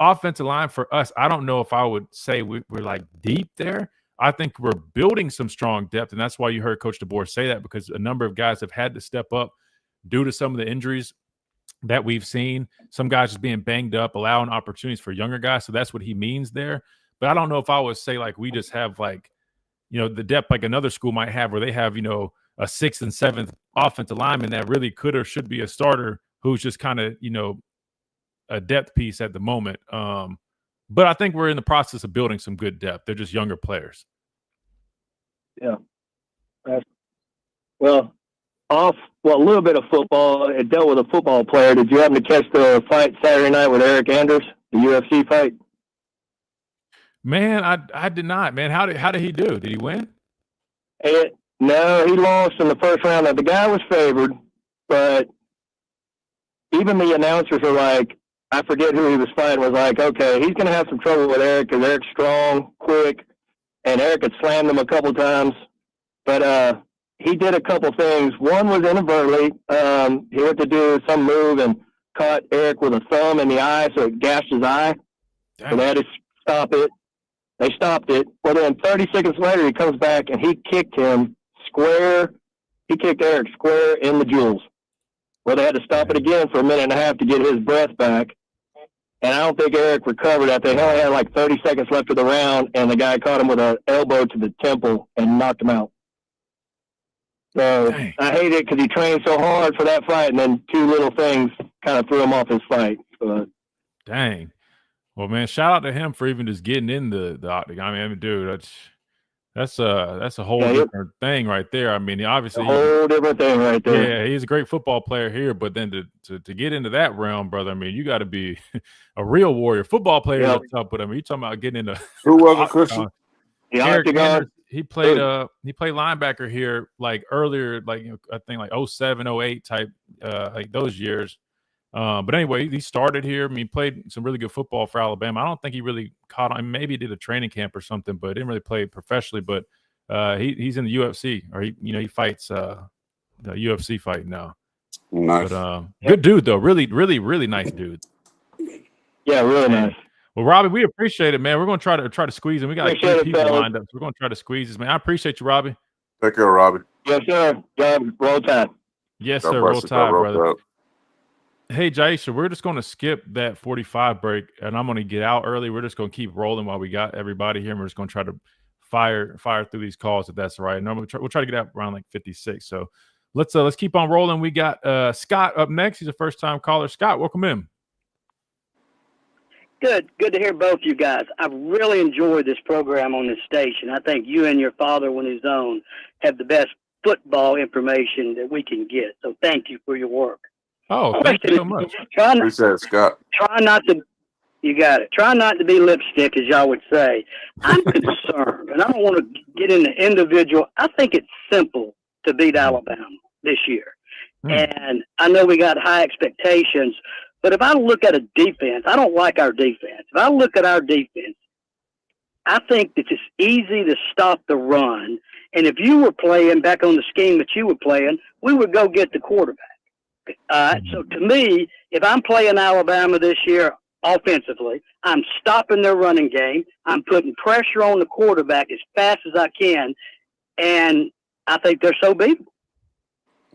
Offensive line for us, I don't know if I would say we're like deep there. I think we're building some strong depth, and that's why you heard Coach DeBoer say that, because a number of guys have had to step up due to some of the injuries that we've seen. Some guys just being banged up, allowing opportunities for younger guys. So that's what he means there. But I don't know if I would say like we just have like, the depth like another school might have where they have, a 6th and 7th offensive lineman that really could or should be a starter who's just kind of, a depth piece at the moment. But I think we're in the process of building some good depth. They're just younger players. Yeah. A little bit of football. It dealt with a football player. Did you happen to catch the fight Saturday night with Eric Anders, the UFC fight? Man, I did not, man. How did he do? Did he win? No, he lost in the first round. Now, the guy was favored, but even the announcers were like, I forget who he was fighting, was like, okay, he's going to have some trouble with Eric because Eric's strong, quick, and Eric had slammed him a couple times. But he did a couple things. One was inadvertently. He went to do some move and caught Eric with a thumb in the eye, so it gashed his eye. Dang. So they had to stop it. They stopped it. Well, then 30 seconds later, he comes back and he kicked him square. He kicked Eric square in the jewels. Well, they had to stop it again for a minute and a half to get his breath back. And I don't think Eric recovered after. He only had like 30 seconds left of the round, and the guy caught him with an elbow to the temple and knocked him out. So dang. I hate it because he trained so hard for that fight, and then 2 little things kind of threw him off his fight. But dang. Well, man, shout out to him for even just getting in the octagon. I mean, dude, that's a whole different thing right there. I mean, obviously, a whole different thing right there. Yeah, he's a great football player here, but then to get into that realm, brother, I mean, you got to be a real warrior. Football player is tough, but I mean, you talking about getting into who was a Christian? Eric Anders, he played linebacker here like earlier, like I think like 07, 08 type, like those years. But anyway, he started here. I mean, he played some really good football for Alabama. I don't think he really caught on. Maybe he did a training camp or something, but didn't really play professionally. But he's in the UFC, or he fights the UFC fight now. Nice. But good dude though. Really, really, really nice dude. Yeah, really nice. Well, Robbie, we appreciate it, man. We're going to try to squeeze him. We got like 3 people lined up, so we're going to try to squeeze this, man. I appreciate you, Robbie. Take care, Robbie. Yes, sir. Roll Tide. Yes, sir. Roll Tide, brother. Hey, Jaisha, we're just going to skip that 45 break, and I'm going to get out early. We're just going to keep rolling while we got everybody here, and we're just going to try to fire through these calls if that's all right. Normally, we'll try to get out around like 56. So let's keep on rolling. We got Scott up next. He's a first-time caller. Scott, welcome in. Good to hear both you guys. I've really enjoyed this program on this station. I think you and your father, when he's on, have the best football information that we can get. So thank you for your work. Oh, thank you so much. Appreciate it, Scott. You got it. Try not to be lipstick, as y'all would say. I'm concerned, and I don't want to get into individual. I think it's simple to beat Alabama this year. And I know we got high expectations, but if I look at a defense, I don't like our defense. If I look at our defense, I think that it's easy to stop the run. And if you were playing back on the scheme that you were playing, we would go get the quarterback. So to me, if I'm playing Alabama this year offensively, I'm stopping their running game. I'm putting pressure on the quarterback as fast as I can. And I think they're so beatable.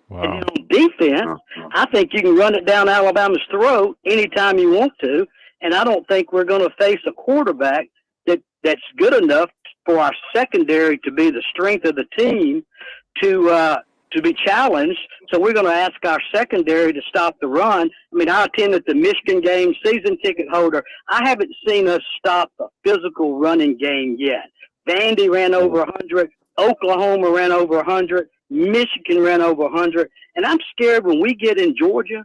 Wow. And then on defense, I think you can run it down Alabama's throat anytime you want to, and I don't think we're going to face a quarterback that's good enough for our secondary to be the strength of the team to be challenged. So we're going to ask our secondary to stop the run. I mean, I attended the Michigan game, season ticket holder. I haven't seen us stop a physical running game yet. Vandy ran over 100. Oklahoma ran over 100. Michigan ran over 100. And I'm scared when we get in Georgia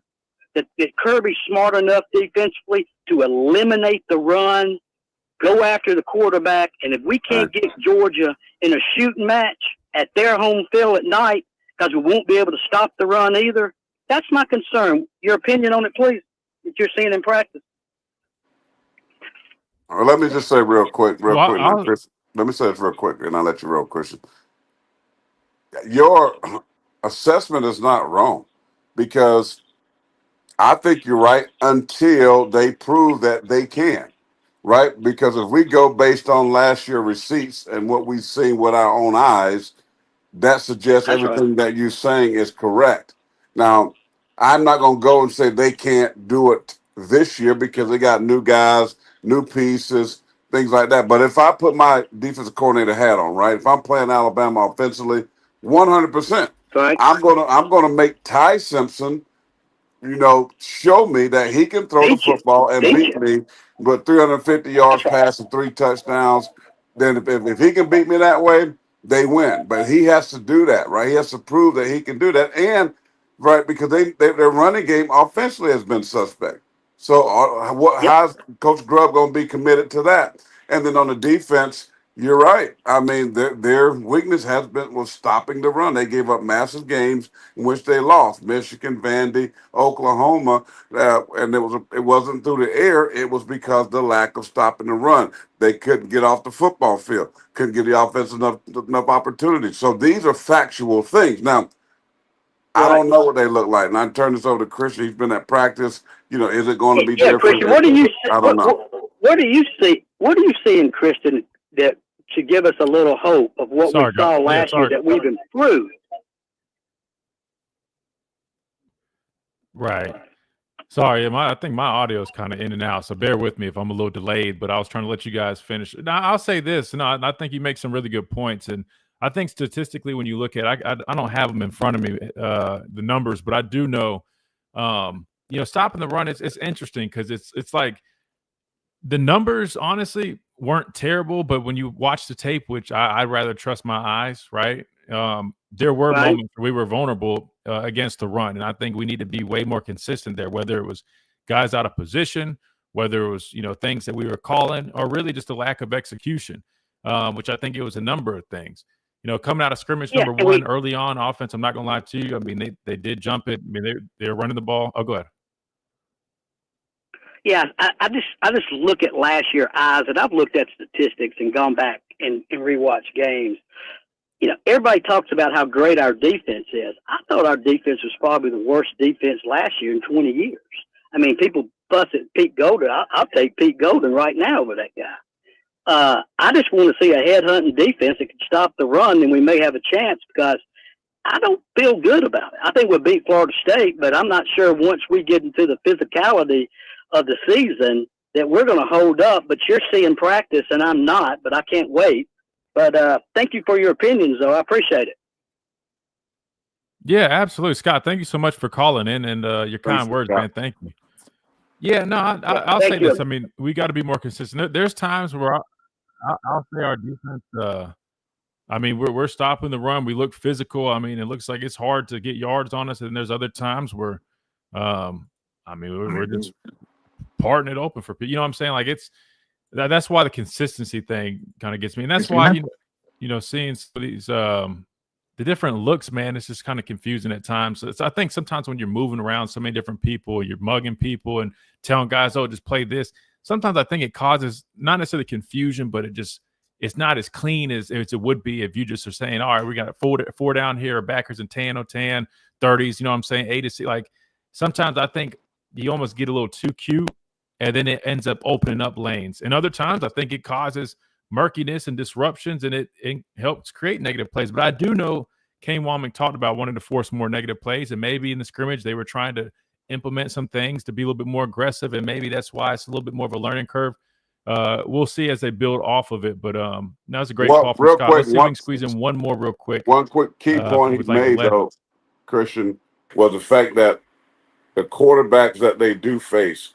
that Kirby's smart enough defensively to eliminate the run, go after the quarterback. And if we can't get Georgia in a shooting match at their home field at night, because we won't be able to stop the run either, that's my concern. Your opinion on it, please, that you're seeing in practice. Well, let me just say real quick, Well, Chris. Let me say this real quick, and I'll let you roll, Christian. Your assessment is not wrong, because I think you're right until they prove that they can, right? Because if we go based on last year's receipts and what we've seen with our own eyes, that suggests That's everything right. that you're saying is correct. Now, I'm not going to go and say they can't do it this year because they got new guys, new pieces, things like that. But if I put my defensive coordinator hat on, right, if I'm playing Alabama offensively, 100%, Right. I'm gonna make Ty Simpson, show me that he can throw the football and beat me with 350 yards passing, 3 touchdowns. Then if he can beat me that way, they win. But he has to do that, right? He has to prove that he can do that. And, right, because their running game offensively has been suspect. So how's Coach Grubb going to be committed to that? And then on the defense, you're right. I mean, their weakness was stopping the run. They gave up massive games in which they lost. Michigan, Vandy, Oklahoma, and it wasn't through the air. It was because of the lack of stopping the run. They couldn't get off the football field, couldn't give the offense enough opportunities. So these are factual things. Now, I don't know what they look like. And I turn this over to Christian. He's been at practice. Is it going to be different? Christian, what do you see? I don't know. What do you see? What do you see in Christian that should give us a little hope of what we saw last year that we've improved? Right. Sorry, I think my audio is kind of in and out, so bear with me if I'm a little delayed, but I was trying to let you guys finish. Now, I'll say this, and I think you make some really good points, and I think statistically when you look at it, I don't have them in front of me, the numbers, but I do know, stopping the run, it's interesting because it's like the numbers honestly weren't terrible, but when you watch the tape, which I'd rather trust my eyes, right? There were moments where we were vulnerable against the run, and I think we need to be way more consistent there, whether it was guys out of position, whether it was, things that we were calling, or really just a lack of execution, which I think it was a number of things. Coming out of scrimmage number one early on offense, I'm not going to lie to you. I mean, they did jump it. I mean, they're running the ball. Oh, go ahead. Yeah, I just look at last year's eyes, and I've looked at statistics and gone back and rewatched games. Everybody talks about how great our defense is. I thought our defense was probably the worst defense last year in 20 years. I mean, people fuss at Pete Golden. I'll take Pete Golden right now over that guy. I just want to see a head-hunting defense that can stop the run, and we may have a chance because I don't feel good about it. I think we'll beat Florida State, but I'm not sure once we get into the physicality of the season that we're going to hold up. But you're seeing practice, and I'm not, but I can't wait. But thank you for your opinions, though. I appreciate it. Yeah, absolutely. Scott, thank you so much for calling in and your kind words, man. Thank you. Yeah, no, I'll say this. I mean, we got to be more consistent. There's times where I'll say our defense, I mean, we're stopping the run. We look physical. I mean, it looks like it's hard to get yards on us. And there's other times where, I mean, we're just parting it open for people. You know what I'm saying? Like that's why the consistency thing kind of gets me. And that's why, seeing these, the different looks, man, it's just kind of confusing at times. So I think sometimes when you're moving around so many different people, you're mugging people and telling guys, oh, just play this. Sometimes I think it causes not necessarily confusion, but it's not as clean as it would be if you just are saying, all right, we got four down here, backers and 10, 30s, you know what I'm saying? A to C. Like sometimes I think you almost get a little too cute and then it ends up opening up lanes. And other times I think it causes murkiness and disruptions and it helps create negative plays. But I do know Kane Womack talked about wanting to force more negative plays, and maybe in the scrimmage they were trying to implement some things to be a little bit more aggressive, and maybe that's why it's a little bit more of a learning curve. We'll see as they build off of it, but that was a great call from Scott. Let's see if we can squeeze in one more real quick. One quick key point he made, though, Christian, was the fact that the quarterbacks that they do face,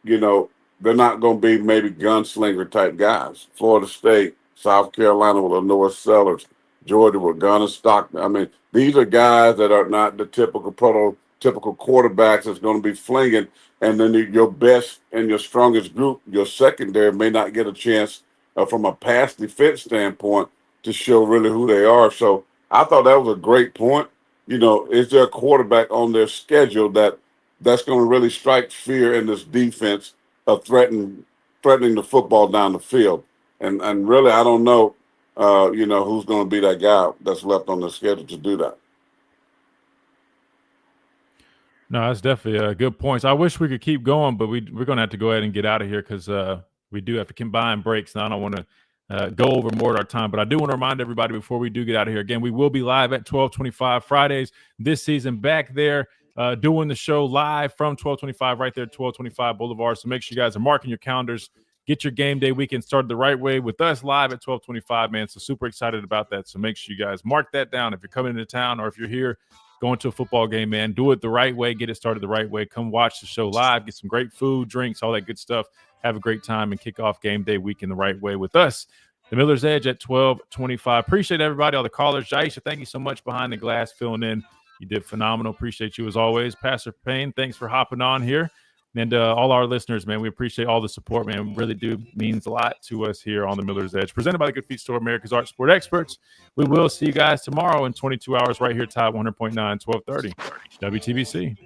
you know, they're not going to be maybe gunslinger type guys. Florida State, South Carolina with Lenore Sellers, Georgia with Gunnar Stockton. I mean, these are guys that are not the typical prototypical quarterbacks that's going to be flinging. And then your best and your strongest group, your secondary, may not get a chance from a pass defense standpoint to show really who they are. So I thought that was a great point. You know, is there a quarterback on their schedule that's going to really strike fear in this defense of threatening the football down the field? And really, I don't know, you know, who's going to be that guy that's left on the schedule to do that. No, that's definitely good points. I wish we could keep going, but we're going to have to go ahead and get out of here because we do have to combine breaks. Now, I don't want to go over more of our time, but I do want to remind everybody before we do get out of here. Again, we will be live at 12:25 Fridays this season back there doing the show live from 1225 right there at 1225 Boulevard. So make sure you guys are marking your calendars. Get your game day weekend started the right way with us live at 1225, man. So super excited about that. So make sure you guys mark that down if you're coming into town or if you're here going to a football game, man. Do it the right way. Get it started the right way. Come watch the show live. Get some great food, drinks, all that good stuff. Have a great time and kick off game day weekend the right way with us. The Miller's Edge at 1225. Appreciate everybody, all the callers. Jaisha, thank you so much behind the glass filling in. You did phenomenal. Appreciate you as always. Pastor Payne, thanks for hopping on here. And all our listeners, man, we appreciate all the support, man. It really do means a lot to us here on the Miller's Edge. Presented by the Good Feet Store, America's Art Sport Experts. We will see you guys tomorrow in 22 hours right here, Tide 100.9, 1230, WTBC.